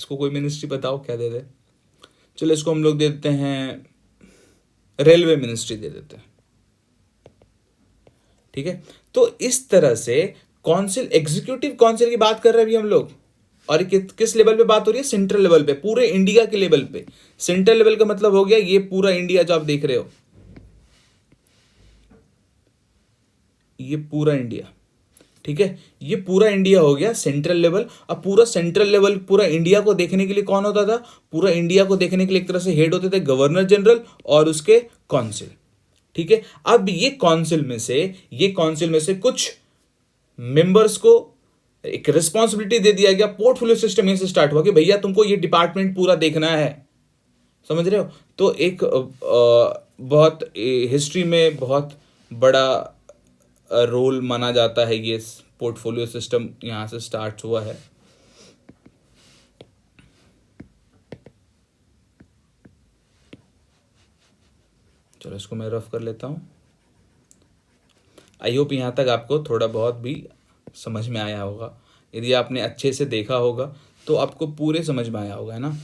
कोई मिनिस्ट्री बताओ क्या दे दे, चलो इसको हम लोग दे देते हैं रेलवे मिनिस्ट्री दे देते हैं, ठीक है। तो इस तरह से काउंसिल, एग्जीक्यूटिव काउंसिल की बात कर रहे हैं अभी हम लोग, और किस लेवल पे बात हो रही है, सेंट्रल लेवल पे, पूरे इंडिया के लेवल पे। सेंट्रल लेवल का मतलब हो गया ये पूरा इंडिया जो आप देख रहे हो, ये पूरा इंडिया, ठीक है, ये पूरा इंडिया हो गया सेंट्रल लेवल। अब पूरा सेंट्रल लेवल, पूरा इंडिया को देखने के लिए कौन होता था, पूरा इंडिया को देखने के लिए एक तरह से हेड होते थे गवर्नर जनरल और उसके काउंसिल, ठीक है। अब ये काउंसिल में से कुछ मेंबर्स को एक रिस्पॉन्सिबिलिटी दे दिया गया, पोर्टफोलियो सिस्टम यहीं से स्टार्ट हुआ कि भैया तुमको ये डिपार्टमेंट पूरा देखना है, समझ रहे हो। तो एक बहुत हिस्ट्री में बहुत बड़ा रोल माना जाता है, ये पोर्टफोलियो सिस्टम यहां से स्टार्ट हुआ है। चलो इसको मैं रफ कर लेता हूं। आई होप यहां तक आपको थोड़ा बहुत भी समझ में आया होगा। यदि आपने अच्छे से देखा होगा तो आपको पूरे समझ में आया होगा, है ना।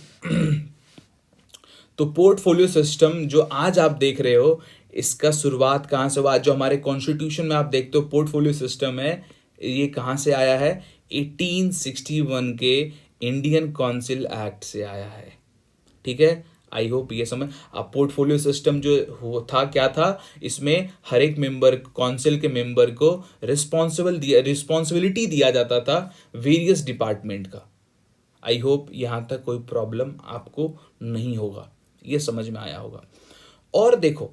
तो पोर्टफोलियो सिस्टम जो आज आप देख रहे हो, इसका शुरुआत कहाँ से हुआ, जो हमारे कॉन्स्टिट्यूशन में आप देखते हो पोर्टफोलियो सिस्टम है, ये कहाँ से आया है, 1861 के इंडियन काउंसिल एक्ट से आया है, ठीक है। आई होप ये समझ। अब पोर्टफोलियो सिस्टम जो था क्या था, इसमें हर एक मेंबर, काउंसिल के मेंबर को रिस्पॉन्सिबिलिटी दिया जाता था वेरियस डिपार्टमेंट का। आई होप यहाँ तक कोई प्रॉब्लम आपको नहीं होगा, ये समझ में आया होगा। और देखो,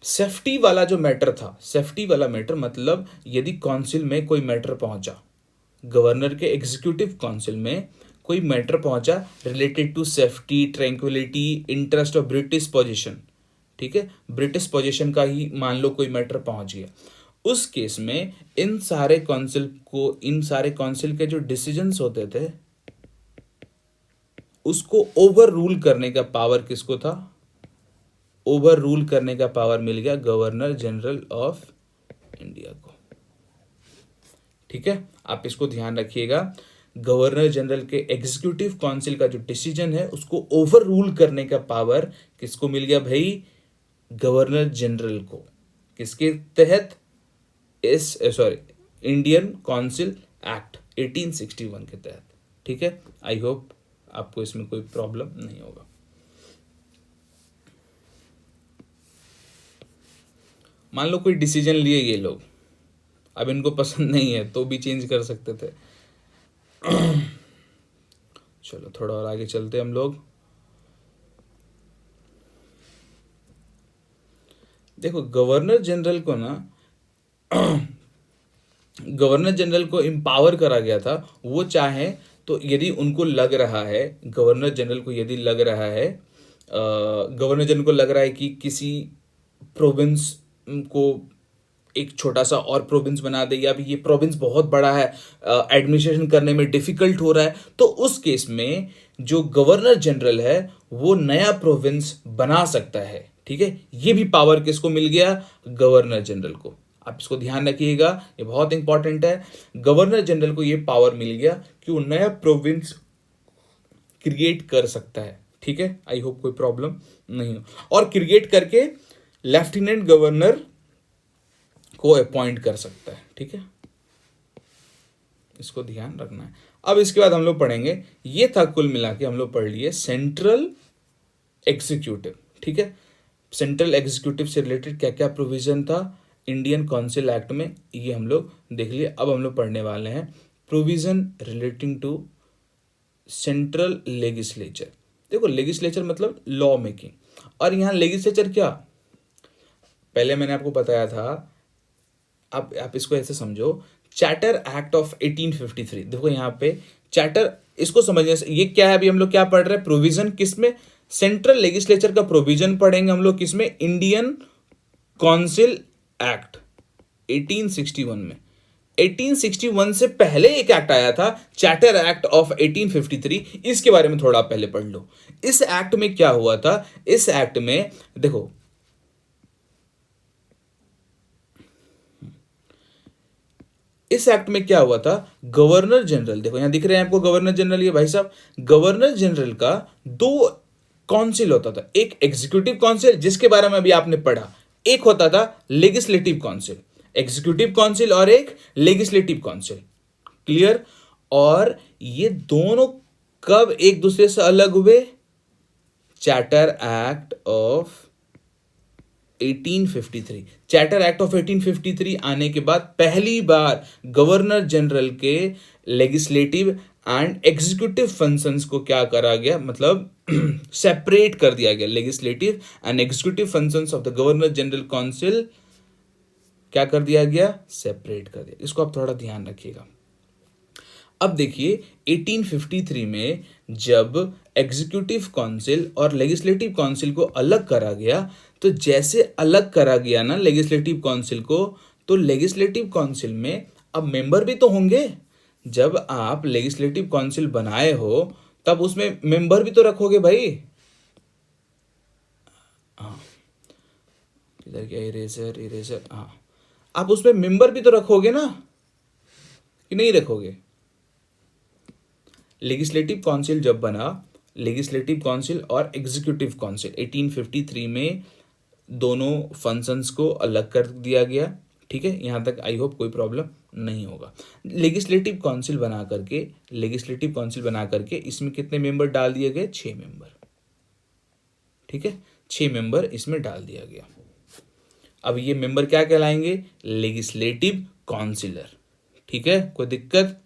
सेफ्टी वाला जो मैटर था, सेफ्टी वाला मैटर मतलब यदि काउंसिल में कोई मैटर पहुंचा, गवर्नर के एग्जीक्यूटिव काउंसिल में कोई मैटर पहुंचा related to safety, tranquillity, interest of British position, ठीक है, ब्रिटिश पोजीशन का ही मान लो कोई मैटर पहुंच गया, उस केस में इन सारे काउंसिल के जो डिसीजंस होते थे उसको ओवर रूल करने का पावर किसको था, ओवर रूल करने का पावर मिल गया गवर्नर जनरल ऑफ इंडिया को, ठीक है। आप इसको ध्यान रखिएगा, गवर्नर जनरल के एग्जीक्यूटिव काउंसिल का जो डिसीजन है उसको ओवर रूल करने का पावर किसको मिल गया भाई, गवर्नर जनरल को। किसके तहत, इंडियन काउंसिल एक्ट 1861 के तहत, ठीक है। आई होप आपको इसमें कोई प्रॉब्लम नहीं होगा। मान लो कोई डिसीजन लिए ये लोग, अब इनको पसंद नहीं है तो भी चेंज कर सकते थे। चलो थोड़ा और आगे चलते हम लोग। देखो गवर्नर जनरल को ना गवर्नर जनरल को एम्पावर करा गया था, वो चाहे तो यदि उनको लग रहा है, गवर्नर जनरल को यदि लग रहा है, गवर्नर जनरल को लग रहा है कि किसी प्रोविंस को एक छोटा सा और प्रोविंस बना दे, या भी ये प्रोविंस बहुत बड़ा है, एडमिनिस्ट्रेशन करने में डिफिकल्ट हो रहा है, तो उस केस में जो गवर्नर जनरल है वो नया प्रोविंस बना सकता है, ठीक है। ये भी पावर किसको मिल गया, गवर्नर जनरल को। आप इसको ध्यान रखिएगा, ये बहुत इंपॉर्टेंट है। गवर्नर जनरल को ये पावर मिल गया कि वो नया प्रोविंस क्रिएट कर सकता है, ठीक है। आई होप कोई प्रॉब्लम नहीं हो। और क्रिएट करके लेफ्टिनेंट गवर्नर को अपॉइंट कर सकता है, ठीक है, इसको ध्यान रखना है। अब इसके बाद हम लोग पढ़ेंगे, ये था कुल मिला के हम लोग पढ़ लिए सेंट्रल एग्जीक्यूटिव, ठीक है। सेंट्रल एग्जीक्यूटिव से रिलेटेड क्या क्या प्रोविजन था इंडियन काउंसिल एक्ट में, ये हम लोग देख लिए। अब हम लोग पढ़ने वाले हैं provision relating to central legislature. देखो लेजिस्लेचर मतलब लॉ मेकिंग, और यहाँ लेजिस्लेचर क्या, पहले मैंने आपको बताया था, आप इसको ऐसे समझो, चार्टर एक्ट ऑफ 1853। देखो यहाँ पे चार्टर, इसको समझने से ये क्या है, अभी हम लोग क्या पढ़ रहे हैं, प्रोविजन किसमें, सेंट्रल लेजिस्लेचर का प्रोविजन पढ़ेंगे हम लोग किसमें, इंडियन काउंसिल एक्ट 1861 में। 1861 से पहले एक एक्ट आया था, चार्टर एक्ट ऑफ 1853, इसके बारे में थोड़ा आप पहले पढ़ लो। इस एक्ट में क्या हुआ था, इस एक्ट में देखो, इस एक्ट में क्या हुआ था, गवर्नर जनरल, देखो यहां दिख रहे हैं आपको गवर्नर जनरल, ये भाई साहब, गवर्नर जनरल का दो काउंसिल होता था, एक एग्जीक्यूटिव काउंसिल जिसके बारे में अभी आपने पढ़ा, एक होता था लेजिस्लेटिव काउंसिल, एग्जीक्यूटिव काउंसिल और एक लेजिस्लेटिव काउंसिल, क्लियर। और ये दोनों कब एक दूसरे से अलग हुए, charter act of 1853। Charter act of 1853 आने के बाद पहली बार गवर्नर जनरल के लेजिस्लेटिव एंड एग्जीक्यूटिव फंक्शंस को क्या करा गया, मतलब सेपरेट कर दिया गया। Legislative and executive functions of the governor general council क्या कर दिया गया, सेपरेट कर दिया। इसको आप थोड़ा ध्यान रखिएगा। अब देखिए 1853 में जब एग्जीक्यूटिव काउंसिल और लेजिस्लेटिव काउंसिल को अलग करा गया, तो जैसे अलग करा गया ना लेजिस्लेटिव काउंसिल को, तो लेजिस्लेटिव काउंसिल में अब मेंबर भी तो होंगे। जब आप लेजिस्लेटिव काउंसिल बनाए हो तब उसमें मेंबर भी तो रखोगे भाई। हाँ, इधर क्या, इरेजर इरेजर, हाँ, आप उसमें मेंबर भी तो रखोगे ना, कि नहीं रखोगे। लेजिस्लेटिव काउंसिल जब बना, लेजिस्लेटिव काउंसिल और एग्जीक्यूटिव काउंसिल 1853 में दोनों फंक्शंस को अलग कर दिया गया, ठीक है। यहां तक आई होप कोई प्रॉब्लम नहीं होगा। लेजिस्लेटिव काउंसिल बना करके, लेजिस्लेटिव काउंसिल बना करके इसमें कितने मेंबर डाल दिए गए, 6 मेंबर, ठीक है, 6 मेंबर इसमें डाल दिया गया। अब ये मेंबर क्या कहलाएंगे, लेजिस्लेटिव काउंसिलर, ठीक है। कोई दिक्कत,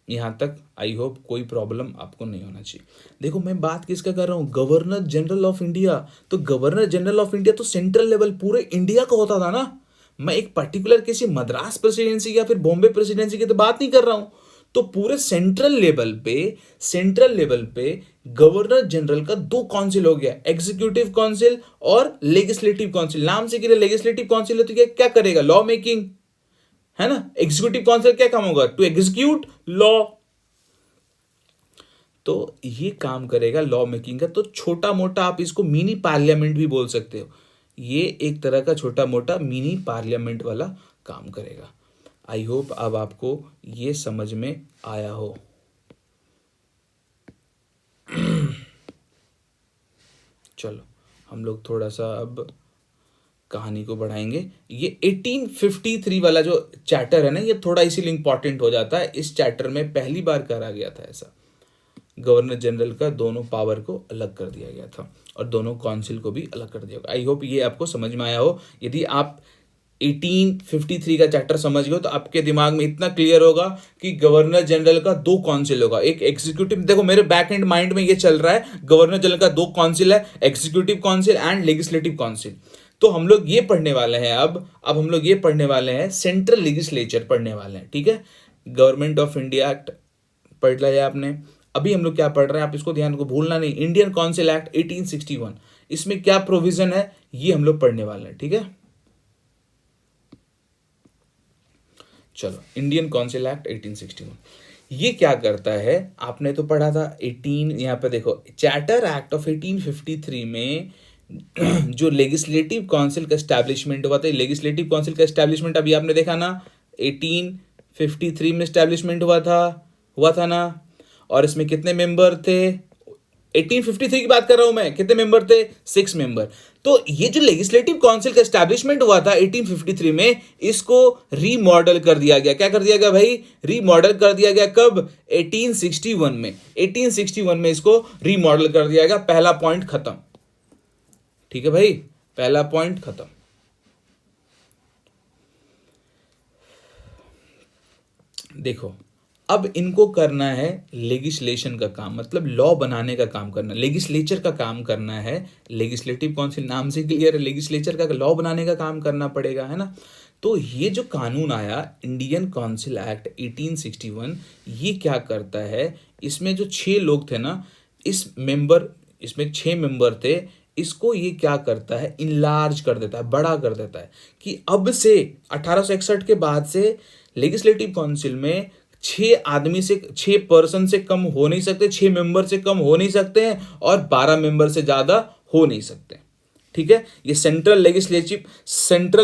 यहां तक आई होप कोई प्रॉब्लम आपको नहीं होना चाहिए। देखो मैं बात किसका कर रहा हूं, गवर्नर जनरल ऑफ इंडिया। तो गवर्नर जनरल ऑफ इंडिया तो सेंट्रल लेवल पूरे इंडिया का होता था ना। मैं एक पर्टिकुलर किसी मद्रास प्रेसिडेंसी या फिर बॉम्बे प्रेसिडेंसी की तो बात नहीं कर रहा हूं। तो पूरे सेंट्रल लेवल पे गवर्नर जनरल का 2 काउंसिल हो गया, एग्जीक्यूटिव काउंसिल और लेजिस्लेटिव काउंसिल। नाम से कि लेजिस्लेटिव काउंसिल है तो क्या करेगा, लॉ मेकिंग, है ना। एग्जीक्यूटिव काउंसिल क्या काम होगा, टू एग्जीक्यूट लॉ। तो ये काम करेगा लॉ मेकिंग का। तो छोटा मोटा आप इसको मिनी पार्लियामेंट भी बोल सकते हो। ये एक तरह का छोटा मोटा मिनी पार्लियामेंट वाला काम करेगा। आई होप अब आपको ये समझ में आया हो। चलो हम लोग थोड़ा सा अब कहानी को बढ़ाएंगे। ये 1853 वाला जो चैप्टर है ना, ये थोड़ा इसीलिए इंपॉर्टेंट हो जाता है। इस चैप्टर में पहली बार करा गया था ऐसा, गवर्नर जनरल का दोनों पावर को अलग कर दिया गया था और दोनों काउंसिल को भी अलग कर दिया गया। आई होप ये आपको समझ में आया हो। यदि आप 1853 का चैप्टर समझ गए तो आपके दिमाग में इतना क्लियर होगा कि गवर्नर जनरल का 2 काउंसिल होगा, एक एग्जीक्यूटिव, देखो मेरे बैक एंड माइंड में ये चल रहा है, गवर्नर जनरल का 2 काउंसिल है, executive council and legislative council. तो हम लोग ये पढ़ने वाले हैं अब हम लोग ये पढ़ने वाले हैं सेंट्रल लेजिस्लेचर पढ़ने वाले हैं, ठीक है। गवर्नमेंट ऑफ इंडिया एक्ट पढ़ लिया आपने। अभी हम लोग क्या पढ़ रहे हैं, आप इसको ध्यान को भूलना नहीं, इंडियन काउंसिल एक्ट 1861, इसमें क्या प्रोविजन है ये हम लोग पढ़ने वाले हैं, ठीक है। चलो, इंडियन काउंसिल एक्ट 1861 ये क्या करता है, आपने तो पढ़ा था 18, यहां पे देखो चार्टर एक्ट ऑफ 1853 में जो लेजिस्लेटिव काउंसिल का एस्टैब्लिशमेंट हुआ था, लेजिस्लेटिव काउंसिल का एस्टैब्लिशमेंट अभी आपने देखा ना 1853 में एस्टैब्लिशमेंट हुआ था ना। और इसमें कितने मेंबर थे, 1853 की बात कर रहा हूं मैं, कितने मेंबर थे? 6 मेंबर। तो ये जो लेजिस्लेटिव काउंसिल का एस्टैब्लिशमेंट हुआ था 1853 में, इसको रीमॉडल कर दिया गया। क्या कर दिया गया भाई? रीमॉडल कर दिया गया। कब? 1861 में। 1861 में इसको रीमॉडल कर दिया गया। पहला पॉइंट खत्म। ठीक है भाई, पहला पॉइंट खत्म। देखो, अब इनको करना है लेगिस्लेशन का काम, मतलब लॉ बनाने का काम करना, लेगिस्लेचर का काम करना है। लेगिस्लेटिव काउंसिल नाम से क्लियर है, लेगिस्लेचर का लॉ बनाने का काम करना पड़ेगा, है ना। तो ये जो कानून आया, इंडियन काउंसिल एक्ट 1861, ये क्या करता है, इसमें जो 6 लोग थे ना, इसमें 6 मेंबर थे, इसको ये क्या करता है, इनलार्ज कर देता है, बड़ा कर देता है, कि अब से 1861 के बाद से लेजिस्लेटिव काउंसिल में 6 पर्सन से कम हो नहीं सकते, 6 मेंबर से कम हो नहीं सकते हैं, और 12 मेंबर से ज्यादा हो नहीं सकते। ठीक है, ये सेंट्रल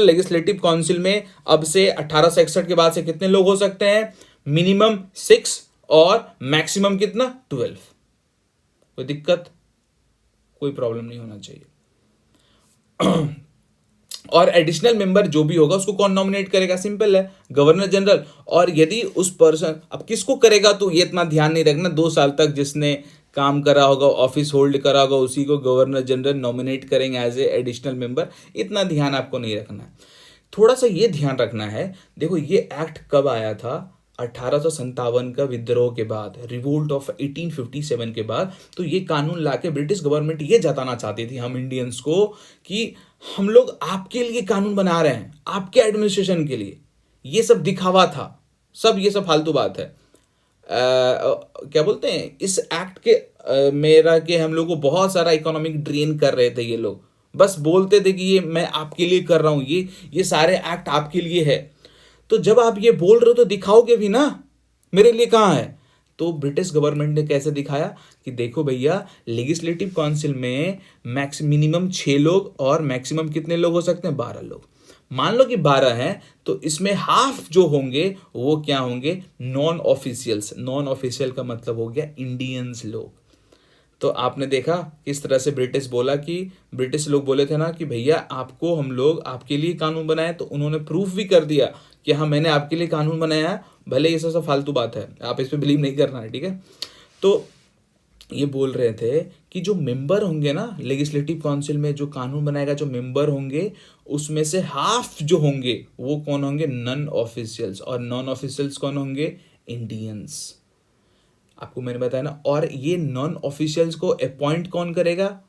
लेजिस्लेटिव काउंसिल में अब से 1861 के बाद से कितने लोग हो सकते हैं? मिनिमम 6 और मैक्सिमम कितना? 12। कोई दिक्कत, कोई प्रॉब्लम नहीं होना चाहिए। और एडिशनल मेंबर जो भी होगा उसको कौन नॉमिनेट करेगा? सिंपल है, गवर्नर जनरल। और यदि उस पर्सन, अब किसको करेगा तो ये इतना ध्यान नहीं रखना, 2 साल तक जिसने काम करा होगा, ऑफिस होल्ड करा होगा, उसी को गवर्नर जनरल नॉमिनेट करेंगे एज ए एडिशनल मेंबर। इतना ध्यान आपको नहीं रखना है, थोड़ा सा ये ध्यान रखना है। देखो, ये एक्ट कब आया था? 1857 का विद्रोह के बाद, रिवोल्ट ऑफ 1857 के बाद। तो ये कानून लाके ब्रिटिश गवर्नमेंट ये जताना चाहती थी हम इंडियंस को, कि हम लोग आपके लिए कानून बना रहे हैं, आपके एडमिनिस्ट्रेशन के लिए। ये सब दिखावा था, सब ये सब फालतू बात है। क्या बोलते हैं इस एक्ट के, मेरा कि हम लोग को बहुत सारा इकोनॉमिक ड्रेन कर रहे थे ये लोग। बस बोलते थे कि ये मैं आपके लिए कर रहा हूं, ये सारे एक्ट आपके लिए है। तो जब आप ये बोल रहे हो तो दिखाओगे भी ना, मेरे लिए कहाँ है? तो ब्रिटिश गवर्नमेंट ने कैसे दिखाया कि देखो भैया, लेजिस्लेटिव काउंसिल में मिनिमम 6 लोग और मैक्सिमम कितने लोग हो सकते हैं? 12 लोग। मान लो कि 12 हैं, तो इसमें हाफ जो होंगे वो क्या होंगे? Non officials. नॉन ऑफिशियल का मतलब हो गया इंडियंस लोग। तो आपने देखा किस तरह से ब्रिटिश बोला, कि ब्रिटिश लोग बोले थे ना कि भैया आपको, हम लोग आपके लिए कानून बनाए, तो उन्होंने प्रूफ भी कर दिया कि हाँ मैंने आपके लिए कानून बनाया है। भले ये सब फालतू बात है, आप इस पर बिलीव नहीं करना है, ठीक है। तो ये बोल रहे थे कि जो मेंबर होंगे ना लेजिस्लेटिव काउंसिल में, जो कानून बनाएगा, जो मेंबर होंगे, उसमें से हाफ जो होंगे वो कौन होंगे? Non officials. और नॉन ऑफिशियल्स कौन होंगे? इंडियंस। आपको मैंने बताया ना। और ये नॉन ऑफिशियल्स को अपॉइंट कौन करेगा?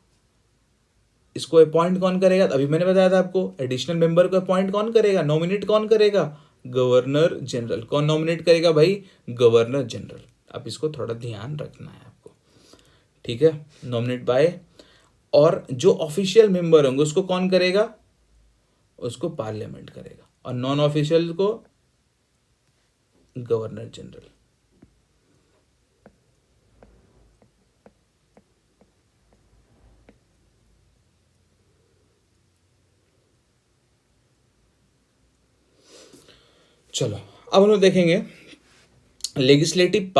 इसको अपॉइंट कौन करेगा? अभी मैंने बताया था आपको, एडिशनल मेंबर को अपॉइंट कौन करेगा, नॉमिनेट कौन करेगा? Governor general. कौन नॉमिनेट करेगा भाई? Governor general. अब इसको थोड़ा ध्यान रखना है आपको, ठीक है। नॉमिनेट बाय, और जो ऑफिशियल मेंबर होंगे उसको कौन करेगा? उसको पार्लियामेंट करेगा। और नॉन ऑफिशियल को गवर्नर जनरल। चलो, अब हम लोग देखेंगे legislative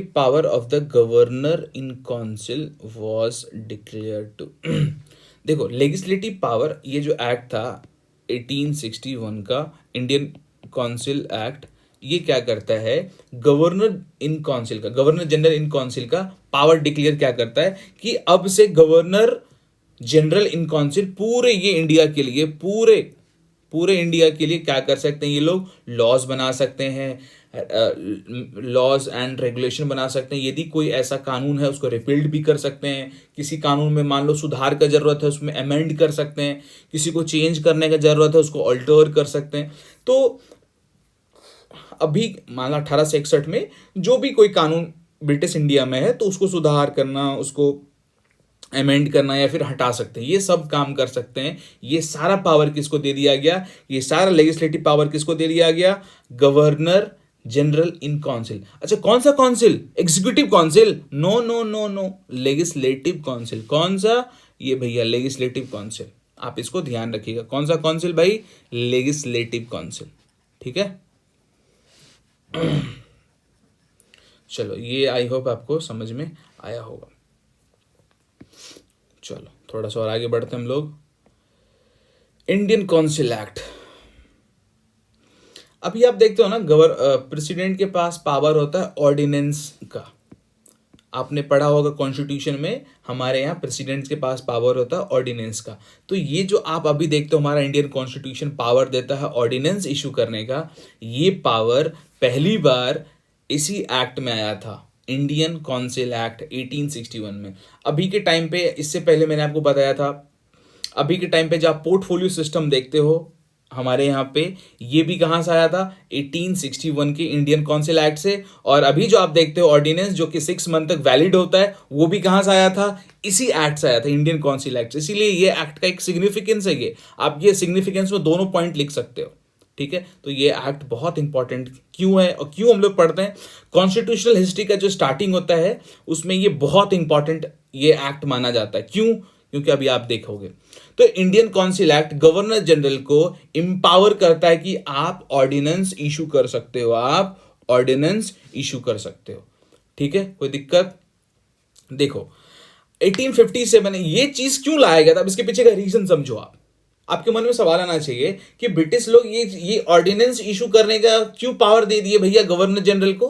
power of the governor in council was declare to. देखो, लेजिस्लेटिव पावर, ये जो एक्ट था 1861 का इंडियन काउंसिल एक्ट, ये क्या करता है? गवर्नर जनरल इन काउंसिल का पावर डिक्लेयर क्या करता है, कि अब से गवर्नर जनरल इन काउंसिल पूरे ये इंडिया के लिए, पूरे इंडिया के लिए क्या कर सकते हैं? ये लोग लॉज बना सकते हैं, लॉज एंड रेगुलेशन बना सकते हैं। यदि कोई ऐसा कानून है उसको रिपील्ड भी कर सकते हैं। किसी कानून में मान लो सुधार का जरूरत है, उसमें अमेंड कर सकते हैं। किसी को चेंज करने का जरूरत है, उसको अल्टर कर सकते हैं। तो अभी मान लो 1861 में जो भी कोई कानून ब्रिटिश इंडिया में है, तो उसको सुधार करना, उसको अमेंड करना या फिर हटा सकते हैं, ये सब काम कर सकते हैं। ये सारा पावर किसको दे दिया गया? ये सारा लेजिस्लेटिव पावर किसको दे दिया गया? Governor general in council. अच्छा, कौन सा council? Executive council? No no no no, legislative council. कौन सा? ये भैया लेजिस्लेटिव काउंसिल। आप इसको ध्यान रखिएगा, कौन सा काउंसिल भाई? लेजिस्लेटिव काउंसिल, ठीक है। चलो ये आई होप आपको समझ में आया होगा। चलो थोड़ा सा और आगे बढ़ते हैं हम लोग। इंडियन काउंसिल एक्ट, अभी आप देखते हो ना, प्रेसिडेंट के पास पावर होता है ऑर्डिनेंस का। आपने पढ़ा होगा कॉन्स्टिट्यूशन में हमारे यहाँ प्रेसिडेंट के पास पावर होता है ऑर्डिनेंस का। तो ये जो आप अभी देखते हो हमारा इंडियन कॉन्स्टिट्यूशन पावर देता है ऑर्डिनेंस इशू करने का, ये पावर पहली बार इसी एक्ट में आया था, इंडियन काउंसिल एक्ट 1861 में। अभी के टाइम पे, इससे पहले मैंने आपको बताया था, अभी के टाइम पे जब आप पोर्टफोलियो सिस्टम देखते हो हमारे यहाँ पे, ये भी कहाँ से आया था, 1861 के इंडियन काउंसिल एक्ट से। और अभी जो आप देखते हो ऑर्डिनेंस जो कि 6 मंथ तक वैलिड होता है, वो भी कहाँ से आया था, इसी एक्ट से आया था, इंडियन काउंसिल एक्ट से। इसीलिए ये एक्ट का एक सिग्निफिकेंस है। ये आप ये सिग्निफिकेंस में दोनों पॉइंट लिख सकते हो, ठीक है। तो ये एक्ट बहुत इंपॉर्टेंट क्यों है और क्यों हम लोग पढ़ते हैं, कॉन्स्टिट्यूशनल हिस्ट्री का जो स्टार्टिंग होता है उसमें ये बहुत इंपॉर्टेंट ये एक्ट माना जाता है। क्यों? क्योंकि अभी आप देखोगे तो Indian council act governor general को इंपावर करता है कि आप ऑर्डिनेंस इशू कर सकते हो, आप ऑर्डिनेंस इशू कर सकते हो, ठीक है, कोई दिक्कत। देखो 1857 ये चीज क्यों लाया गया था, अब इसके पीछे का रीजन समझो आप। आपके मन में सवाल आना चाहिए कि ब्रिटिश लोग ये ऑर्डिनेंस इशू करने का क्यों पावर दे दिए भैया गवर्नर जनरल को।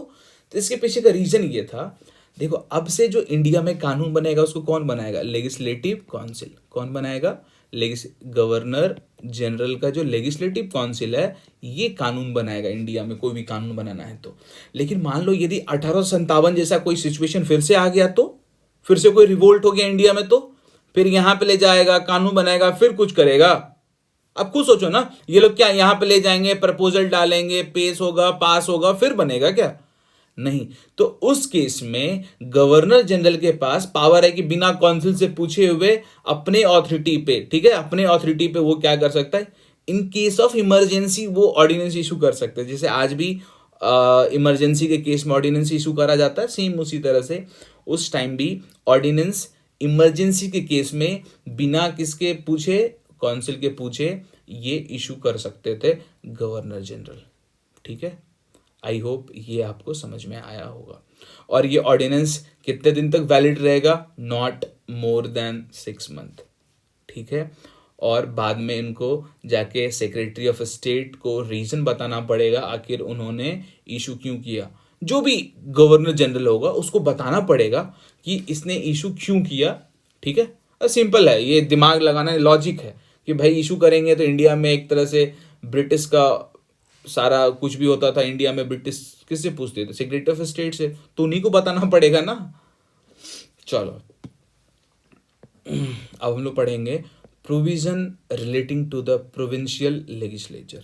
तो इसके पीछे का रीजन ये था, देखो अब से जो इंडिया में कानून बनेगा उसको कौन बनाएगा, लेजिस्लेटिव काउंसिल। कौन बनाएगा, गवर्नर जनरल का जो लेजिस्लेटिव काउंसिल है ये कानून बनाएगा इंडिया में, कोई भी कानून बनाना है तो। लेकिन मान लो यदि 1857 जैसा कोई सिचुएशन फिर से आ गया, तो फिर से कोई रिवोल्ट हो गया इंडिया में, तो फिर यहां पे ले जाएगा, कानून बनाएगा, फिर कुछ करेगा। अब खुद सोचो ना, ये लोग क्या यहां पे ले जाएंगे, प्रपोजल डालेंगे, पेश होगा, पास होगा, फिर बनेगा क्या? नहीं। तो उस केस में गवर्नर जनरल के पास पावर है कि बिना काउंसिल से पूछे हुए अपने ऑथोरिटी पे, ठीक है, अपने ऑथोरिटी पे वो क्या कर सकता है, इन केस ऑफ इमरजेंसी वो ऑर्डिनेंस इशू कर सकते हैं। जैसे आज भी इमरजेंसी के केस में ऑर्डिनेंस इशू करा जाता है, सेम उसी तरह से उस टाइम भी ऑर्डिनेंस इमरजेंसी के केस में बिना किसके पूछे, काउंसिल के पूछे, ये इशू कर सकते थे गवर्नर जनरल, ठीक है। आई होप ये आपको समझ में आया होगा। और ये ऑर्डिनेंस कितने दिन तक वैलिड रहेगा, नॉट मोर देन 6 मंथ, ठीक है। और बाद में इनको जाके सेक्रेटरी ऑफ स्टेट को रीजन बताना पड़ेगा आखिर उन्होंने इशू क्यों किया। जो भी गवर्नर जनरल होगा उसको बताना पड़ेगा कि इसने इशू क्यों किया, ठीक है। सिंपल है, ये दिमाग लगाना लॉजिक है कि भाई इशू करेंगे तो इंडिया में एक तरह से ब्रिटिश का सारा कुछ भी होता था इंडिया में, ब्रिटिश किससे पूछते थे, सेक्रेटरी ऑफ स्टेट से, तो उन्हीं को बताना पड़ेगा ना। चलो अब हम लोग पढ़ेंगे provision relating to the provincial legislature,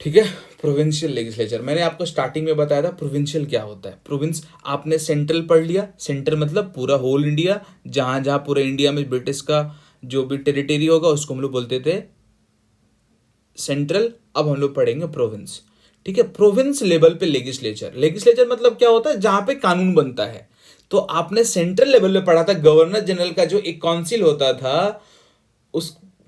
ठीक है। प्रोविंशियल लेजिस्लेचर मैंने आपको स्टार्टिंग में बताया था प्रोविंशियल क्या होता है। प्रोविंस आपने सेंट्रल पढ़ लिया, सेंट्रल मतलब पूरा होल इंडिया, जहां जहां पूरे इंडिया में ब्रिटिश का जो भी टेरिटरी होगा उसको हम लोग बोलते थे सेंट्रल। अब हम लोग पढ़ेंगे प्रोविंस, ठीक है। प्रोविंस लेवल पे लेजिस्लेचर, लेजिस्लेचर मतलब क्या होता है, जहां पे कानून बनता है। तो आपने सेंट्रल लेवल पे पढ़ा था गवर्नर जनरल का जो एक काउंसिल होता था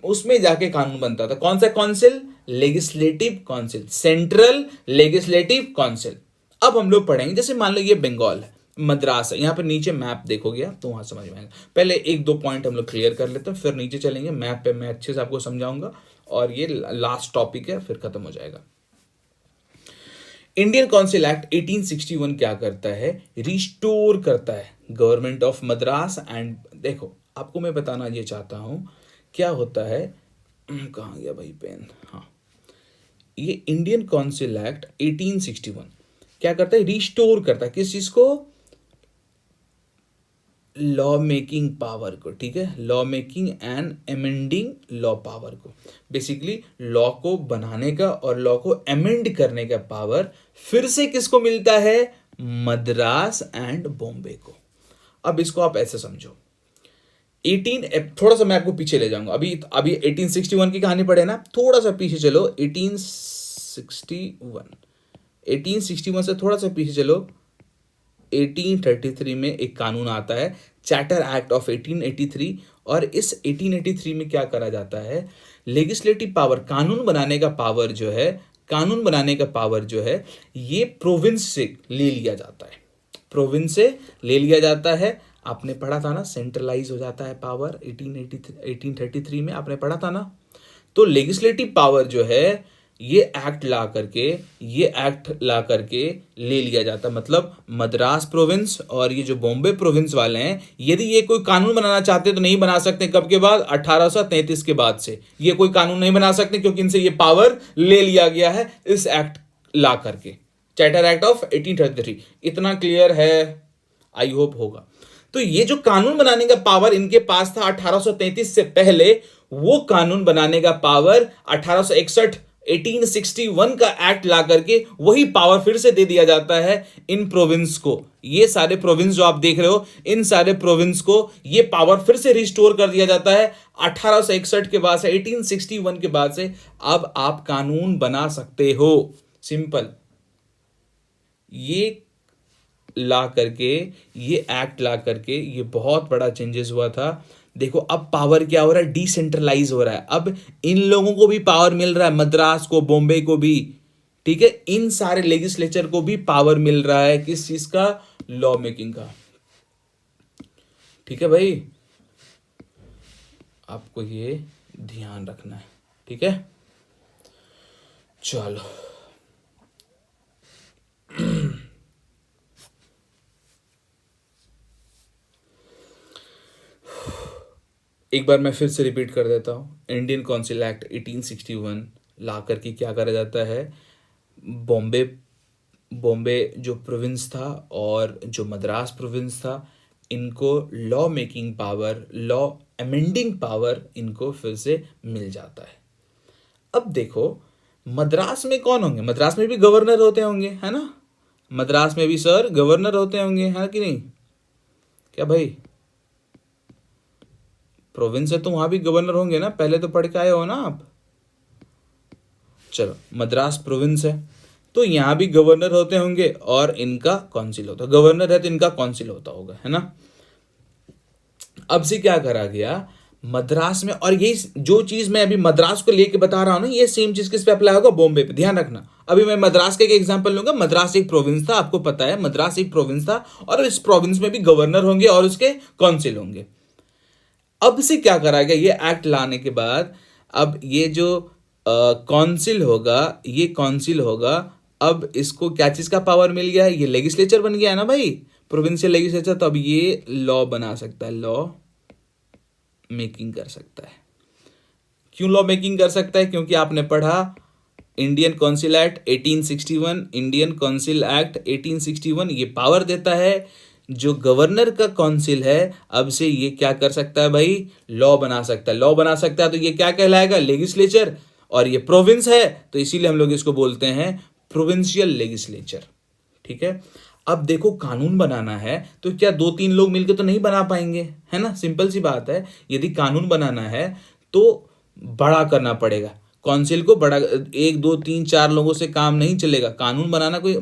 उसमें जाके कानून बनता था। कौन सा council, legislative council, central legislative council. अब हम लोग पढ़ेंगे, जैसे मान लो ये बंगाल है, मद्रास है, यहाँ पे नीचे मैप देखोगे तो वहां समझ में आएगा। पहले 1-2 पॉइंट हम लोग क्लियर कर लेते हैं, फिर नीचे चलेंगे मैप पे, मैं अच्छे से आपको समझाऊंगा और ये लास्ट टॉपिक है, फिर खत्म हो जाएगा। इंडियन काउंसिल एक्ट 1861 क्या करता है, रिस्टोर करता है गवर्नमेंट ऑफ मद्रास एंड, देखो आपको मैं बताना ये चाहता हूं क्या होता है, कहाँ गया भाई पेन, हाँ, ये इंडियन काउंसिल एक्ट 1861 क्या करता है, रिस्टोर करता है किस चीज को, लॉ मेकिंग पावर को, ठीक है, law making and amending law power को। बेसिकली लॉ को बनाने का और लॉ को एमेंड करने का पावर फिर से किसको मिलता है, मद्रास एंड बॉम्बे को। अब इसको आप ऐसे समझो, 18 थोड़ा सा मैं आपको पीछे ले जाऊंगा, अभी अभी 1861 की कहानी पढ़े ना, थोड़ा सा पीछे चलो, 1861 से थोड़ा सा पीछे चलो। 1833 में एक कानून आता है, चार्टर एक्ट ऑफ 1883, और इस 1883 में क्या करा जाता है, लेजिस्लेटिव पावर, कानून बनाने का पावर जो है कानून बनाने का पावर जो है ये प्रोविंस से ले लिया जाता है, प्रोविंस से ले लिया जाता है। आपने पढ़ा था ना, सेंट्रलाइज हो जाता है पावर 1833 में, आपने पढ़ा था ना। तो लेजिस्लेटिव पावर जो है ये एक्ट ला करके ले लिया जाता, मतलब मद्रास प्रोविंस और ये जो बॉम्बे प्रोविंस वाले हैं, यदि ये कोई कानून बनाना चाहते तो नहीं बना सकते। कब के बाद? 1833 के बाद से ये कोई कानून नहीं बना सकते, क्योंकि इनसे ये पावर ले लिया गया है इस एक्ट ला करके, चार्टर एक्ट ऑफ 1833। इतना क्लियर है? आई होप होगा। तो ये जो कानून बनाने का पावर इनके पास था 1833 से पहले, वो कानून बनाने का पावर 1861 1861 का एक्ट ला करके वही पावर फिर से दे दिया जाता है इन प्रोविंस को। ये सारे प्रोविंस जो आप देख रहे हो, इन सारे प्रोविंस को ये पावर फिर से रिस्टोर कर दिया जाता है 1861 के बाद से, 1861 के बाद से। अब आप कानून बना सकते हो, सिंपल। ये ला करके, ये एक्ट ला करके ये बहुत बड़ा चेंजेस हुआ था। देखो अब पावर क्या हो रहा है? डिसेंट्रलाइज हो रहा है। अब इन लोगों को भी पावर मिल रहा है, मद्रास को, बॉम्बे को भी, ठीक है, इन सारे लेजिस्लेचर को भी पावर मिल रहा है किस चीज का? लॉ मेकिंग का। ठीक है भाई, आपको ये ध्यान रखना है, ठीक है। चलो एक बार मैं फिर से रिपीट कर देता हूँ। इंडियन काउंसिल एक्ट 1861 ला करके क्या करा जाता है? बॉम्बे बॉम्बे जो प्रोविंस था और जो मद्रास प्रोविंस था, इनको law making power, law amending power इनको फिर से मिल जाता है। अब देखो मद्रास में कौन होंगे? मद्रास में भी गवर्नर होते होंगे, है ना? मद्रास में भी सर गवर्नर होते होंगे, है कि नहीं? क्या भाई, प्रोविंस है तो वहां भी गवर्नर होंगे ना, पहले तो पढ़ के आए हो ना आप। चलो, मद्रास प्रोविंस है तो यहां भी गवर्नर होते होंगे और इनका काउंसिल होता है। गवर्नर है तो इनका काउंसिल होता होगा, है ना? अब से क्या करा गया मद्रास में, और ये जो चीज मैं अभी मद्रास को लेके बता रहा हूं ना, ये सेम चीज किस पे अप्लाई होगा? बॉम्बे पे। ध्यान रखना, अभी मैं मद्रास का एक एग्जांपल लूंगा। मद्रास एक प्रोविंस था, आपको पता है मद्रास एक प्रोविंस था, और इस प्रोविंस में भी गवर्नर होंगे और उसके काउंसिल होंगे। अब से क्या करा गया ये एक्ट लाने के बाद? अब ये जो काउंसिल होगा, ये काउंसिल होगा, अब इसको क्या चीज का पावर मिल गया है? ये लेजिस्लेचर बन गया है ना भाई, प्रोविंशियल लेजिस्लेचर। तो अब ये लॉ बना सकता है, लॉ मेकिंग कर सकता है। क्यों लॉ मेकिंग कर सकता है? क्योंकि आपने पढ़ा Indian council act 1861, Indian council act 1861 ये पावर देता है जो गवर्नर का काउंसिल है, अब से ये क्या कर सकता है भाई? लॉ बना सकता है। लॉ बना सकता है तो ये क्या कहलाएगा? लेजिस्लेचर। और ये प्रोविंस है तो इसीलिए हम लोग इसको बोलते हैं प्रोविंशियल लेजिस्लेचर, ठीक है। अब देखो कानून बनाना है तो क्या दो तीन लोग मिलकर तो नहीं बना पाएंगे, है ना? सिंपल सी बात है। यदि कानून बनाना है तो बड़ा करना पड़ेगा काउंसिल को, बड़ा, एक दो तीन चार लोगों से काम नहीं चलेगा। कानून बनाना कोई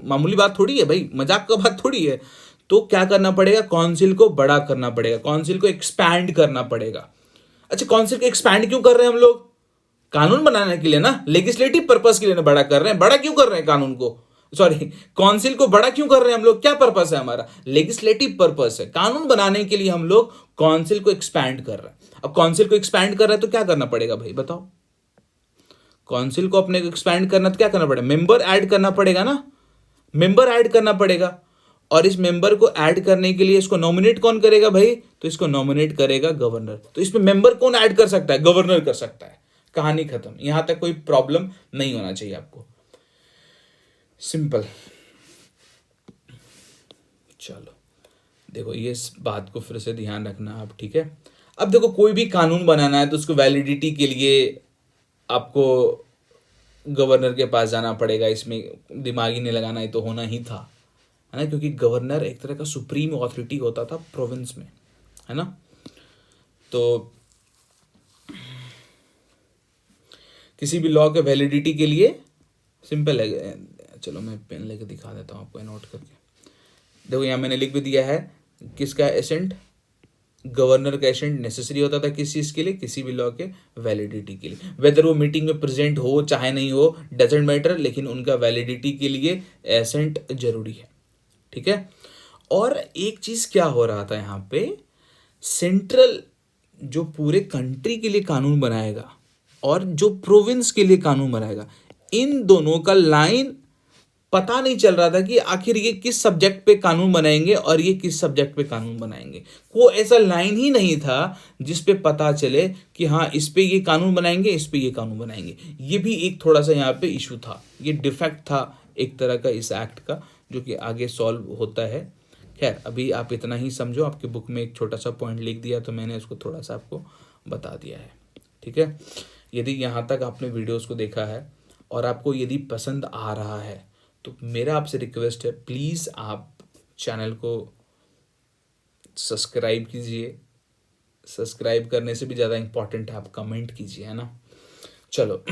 मामूली बात थोड़ी है भाई, मजाक का बात थोड़ी है। तो क्या करना पड़ेगा? काउंसिल को बड़ा करना पड़ेगा, काउंसिल को एक्सपैंड करना पड़ेगा। अच्छा, काउंसिल को एक्सपैंड क्यों कर रहे हैं हम लोग? कानून बनाने के लिए ना, लेजिस्लेटिव पर्पस के लिए ना बड़ा कर रहे हैं। बड़ा क्यों कर रहे हैं कानून को, सॉरी काउंसिल को बड़ा क्यों कर रहे हैं हम लोग? क्या पर्पस है हमारा? लेजिस्लेटिव पर्पस है। कानून बनाने के लिए हम लोग काउंसिल को एक्सपैंड कर रहे हैं। अब काउंसिल को एक्सपैंड कर रहे हैं तो क्या करना पड़ेगा भाई, बताओ? काउंसिल को अपने को एक्सपैंड करना तो क्या करना पड़ेगा? मेंबर ऐड करना पड़ेगा ना, मेंबर ऐड करना पड़ेगा। और इस मेंबर को ऐड करने के लिए इसको नॉमिनेट कौन करेगा भाई? तो इसको नॉमिनेट करेगा गवर्नर। तो इसमें मेंबर कौन ऐड कर सकता है? गवर्नर कर सकता है। कहानी खत्म, यहां तक कोई प्रॉब्लम नहीं होना चाहिए आपको, सिंपल। चलो देखो, ये इस बात को फिर से ध्यान रखना आप, ठीक है। अब देखो कोई भी कानून बनाना है तो उसको वैलिडिटी के लिए आपको गवर्नर के पास जाना पड़ेगा। इसमें दिमाग ही नहीं लगाना, ये तो होना ही था, है ना? क्योंकि गवर्नर एक तरह का सुप्रीम ऑथोरिटी होता था प्रोविंस में, है ना? तो किसी भी लॉ के वैलिडिटी के लिए सिंपल है। चलो मैं पेन लेके दिखा देता हूँ आपको, नोट करके। देखो यहाँ मैंने लिख भी दिया है किसका एसेंट, गवर्नर का एसेंट नेसेसरी होता था किस चीज़ के लिए, किसी भी लॉ के वैलिडिटी के लिए, वेदर वो मीटिंग में प्रेजेंट हो चाहे नहीं हो डजेंट मैटर, लेकिन उनका वैलिडिटी के लिए एसेंट जरूरी है। ठीक है। और एक चीज़ क्या हो रहा था यहाँ पे, सेंट्रल जो पूरे कंट्री के लिए कानून बनाएगा और जो प्रोविंस के लिए कानून बनाएगा, इन दोनों का लाइन पता नहीं चल रहा था कि आखिर ये किस सब्जेक्ट पे कानून बनाएंगे और ये किस सब्जेक्ट पे कानून बनाएंगे। वो ऐसा लाइन ही नहीं था जिस पे पता चले कि हाँ इस पे ये कानून बनाएंगे, इस पे ये कानून बनाएंगे। ये भी एक थोड़ा सा यहाँ पे इशू था, ये डिफेक्ट था एक तरह का इस एक्ट का, जो कि आगे सॉल्व होता है। खैर अभी आप इतना ही समझो, आपके बुक में एक छोटा सा पॉइंट लिख दिया तो मैंने उसको थोड़ा सा आपको बता दिया है। ठीक है। यदि यहाँ तक आपने वीडियोस को देखा है और आपको यदि पसंद आ रहा है तो मेरा आपसे रिक्वेस्ट है, प्लीज़ आप चैनल को सब्सक्राइब कीजिए। सब्सक्राइब करने से भी ज़्यादा इम्पोर्टेंट है आप कमेंट कीजिए, है ना। चलो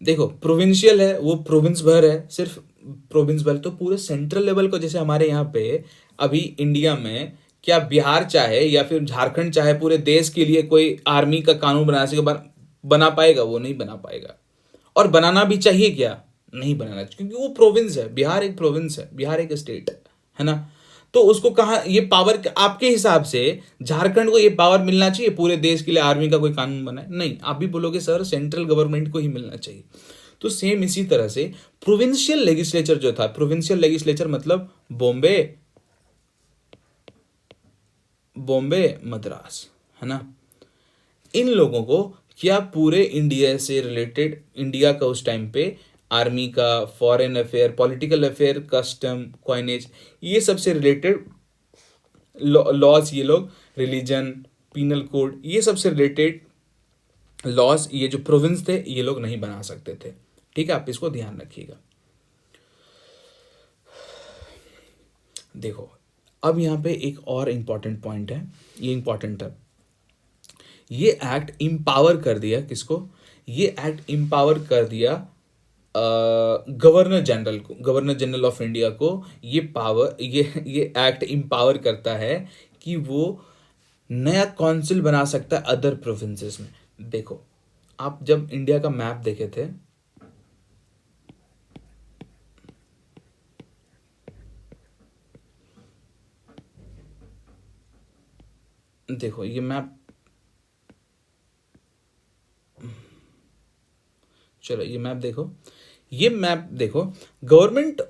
देखो प्रोविंशियल है, वो प्रोविंस भर है, सिर्फ प्रोविंस भर, तो पूरे सेंट्रल लेवल को, जैसे हमारे यहाँ पे अभी इंडिया में क्या बिहार चाहे या फिर झारखंड चाहे पूरे देश के लिए कोई आर्मी का कानून बना सके, बना पाएगा? वो नहीं बना पाएगा। और बनाना भी चाहिए क्या? नहीं बनाना चाहिए, क्योंकि वो प्रोविंस है, बिहार एक प्रोविंस है, बिहार एक स्टेट है ना। तो उसको कहाँ ये पावर, आपके हिसाब से झारखंड को ये पावर मिलना चाहिए पूरे देश के लिए आर्मी का कोई कानून बनाए? नहीं, आप भी बोलोगे सर सेंट्रल गवर्नमेंट को ही मिलना चाहिए। तो सेम इसी तरह से प्रोविंशियल लेजिस्लेचर जो था, प्रोविंशियल लेजिस्लेचर मतलब बॉम्बे, मद्रास, है ना, इन लोगों को क्या पूरे इंडिया से रिलेटेड, इंडिया का उस टाइम पे आर्मी का, foreign affair, political affair, custom, coinage, ये सब से रिलेटेड लॉज, ये लोग रिलीजन, पीनल कोड, ये सब से रिलेटेड लॉज ये जो प्रोविंस थे ये लोग नहीं बना सकते थे। ठीक है, आप इसको ध्यान रखिएगा। देखो अब यहाँ पे एक और इम्पॉर्टेंट पॉइंट है, ये इम्पॉर्टेंट है, ये एक्ट इम्पावर कर दिया किसको? ये एक्ट इम्पावर कर दिया गवर्नर जनरल को, गवर्नर जनरल ऑफ इंडिया को। ये पावर, ये एक्ट इम्पावर करता है कि वो नया काउंसिल बना सकता है अदर प्रोविंसेस में। देखो आप जब इंडिया का मैप देखे थे, देखो ये मैप, चलो ये मैप देखो, ये मैप देखो, गवर्नमेंट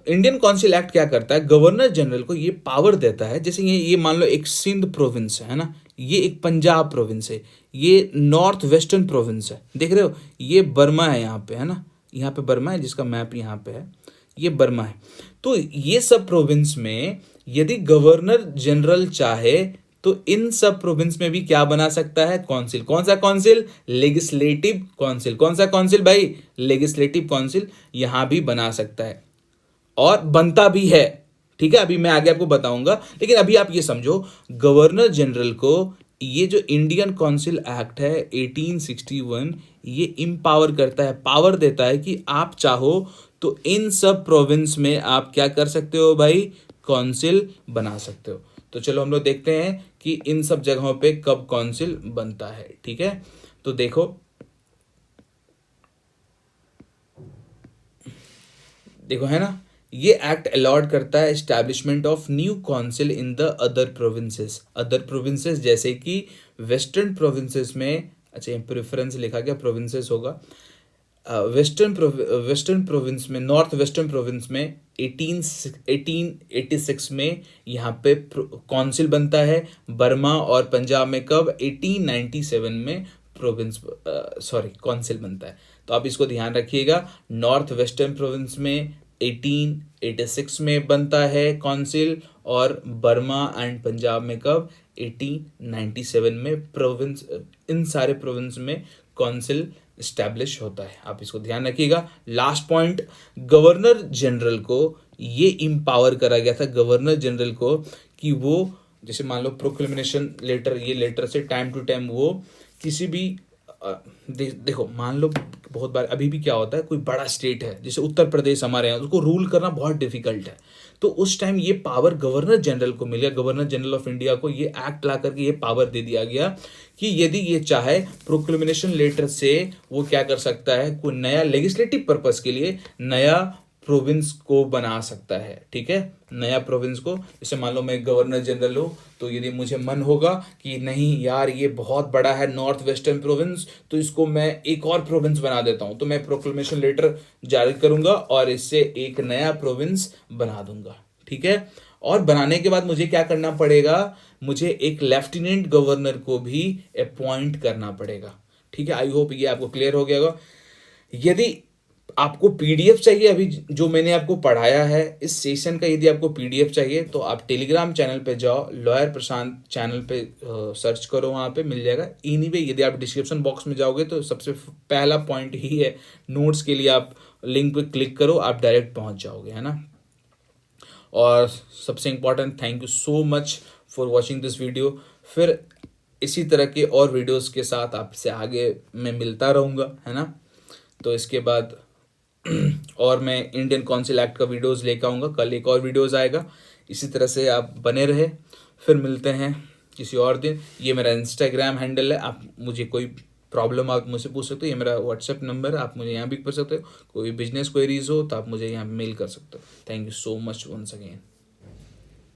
इंडियन काउंसिल एक्ट क्या करता है, गवर्नर जनरल को ये पावर देता है। जैसे ये मान लो एक सिंध प्रोविंस है ना, ये एक पंजाब प्रोविंस है, ये नॉर्थ वेस्टर्न प्रोविंस है, देख रहे हो, ये बर्मा है यहाँ पे, है ना, यहाँ पे बर्मा है जिसका मैप यहाँ पे है, ये बर्मा है। तो ये सब प्रोविंस में यदि गवर्नर जनरल चाहे तो इन सब प्रोविंस में भी क्या बना सकता है? काउंसिल। कौन सा काउंसिल? Legislative council. कौन सा काउंसिल भाई? लेजिस्लेटिव काउंसिल यहां भी बना सकता है और बनता भी है। ठीक है, अभी मैं आगे आपको बताऊंगा, लेकिन अभी आप ये समझो, गवर्नर जनरल को ये जो इंडियन काउंसिल एक्ट है 1861, ये इम्पावर करता है, पावर देता है कि आप चाहो तो इन सब प्रोविंस में आप क्या कर सकते हो भाई? काउंसिल बना सकते हो। तो चलो हम लोग देखते हैं कि इन सब जगहों पे कब काउंसिल बनता है। ठीक है, तो देखो है ना, ये एक्ट अलाउड करता है establishment of new council in the other provinces. Other provinces जैसे कि वेस्टर्न प्रोविंसेस में, अच्छा प्रेफरेंस लिखा गया, प्रोविंसेस होगा, वेस्टर्न प्रोविंस में, नॉर्थ वेस्टर्न प्रोविंस में 1886 में यहाँ पे काउंसिल बनता है। बर्मा और पंजाब में कब? 1897 में प्रोविंस काउंसिल बनता है। तो आप इसको ध्यान रखिएगा, नॉर्थ वेस्टर्न प्रोविंस में 1886 में बनता है काउंसिल, और बर्मा एंड पंजाब में कब? 1897 में प्रोविंस, इन सारे प्रोविंस में काउंसिल स्टैब्लिश होता है। आप इसको ध्यान रखिएगा। लास्ट पॉइंट, गवर्नर जनरल को ये इम्पावर करा गया था, गवर्नर जनरल को, कि वो जैसे मान लो प्रोक्लेमेशन लेटर, ये लेटर से टाइम टू टाइम वो किसी भी देखो, मान लो बहुत बार अभी भी क्या होता है, कोई बड़ा स्टेट है जैसे उत्तर प्रदेश हमारे यहाँ, उसको रूल करना बहुत डिफिकल्ट है। तो उस टाइम ये पावर गवर्नर जनरल को मिल गया, गवर्नर जनरल ऑफ इंडिया को ये एक्ट ला करके ये पावर दे दिया गया कि यदि ये चाहे प्रोक्लेमेशन लेटर से वो क्या कर सकता है, कोई नया लेजिस्लेटिव पर्पस के लिए नया प्रोविंस को बना सकता है। ठीक है, नया प्रोविंस को, जैसे मान लो मैं गवर्नर जनरल हूँ, तो यदि मुझे मन होगा कि नहीं यार ये बहुत बड़ा है नॉर्थ वेस्टर्न प्रोविंस, तो इसको मैं एक और प्रोविंस बना देता हूँ, तो मैं प्रोक्लेमेशन लेटर जारी करूंगा और इससे एक नया प्रोविंस बना दूंगा। ठीक है, और बनाने के बाद मुझे क्या करना पड़ेगा, मुझे एक लेफ्टिनेंट गवर्नर को भी अपॉइंट करना पड़ेगा। ठीक है, आई होप ये आपको क्लियर हो गया होगा। यदि आपको पीडीएफ चाहिए अभी जो मैंने आपको पढ़ाया है इस सेशन का, यदि आपको पीडीएफ चाहिए तो आप टेलीग्राम चैनल पे जाओ, लॉयर प्रशांत चैनल पे सर्च करो, वहाँ पे मिल जाएगा। एनीवे यदि आप डिस्क्रिप्शन बॉक्स में जाओगे तो सबसे पहला पॉइंट ही है नोट्स के लिए, आप लिंक पे क्लिक करो, आप डायरेक्ट पहुँच जाओगे, है ना। और सबसे important, thank you so much for watching this video. फिर इसी तरह के और वीडियोस के साथ आपसे आगे मैं मिलता रहूँगा, है ना। तो इसके बाद और मैं इंडियन काउंसिल एक्ट का वीडियोस लेकर आऊँगा, कल एक और वीडियोस आएगा। इसी तरह से आप बने रहे, फिर मिलते हैं किसी और दिन। ये मेरा इंस्टाग्राम हैंडल है, आप मुझे कोई प्रॉब्लम आप मुझसे पूछ सकते हो, ये मेरा व्हाट्सएप नंबर है, आप मुझे यहाँ भी कर सकते हो। कोई बिजनेस क्वेरीज हो तो आप मुझे यहाँ मेल कर सकते हो। Thank you so much once again.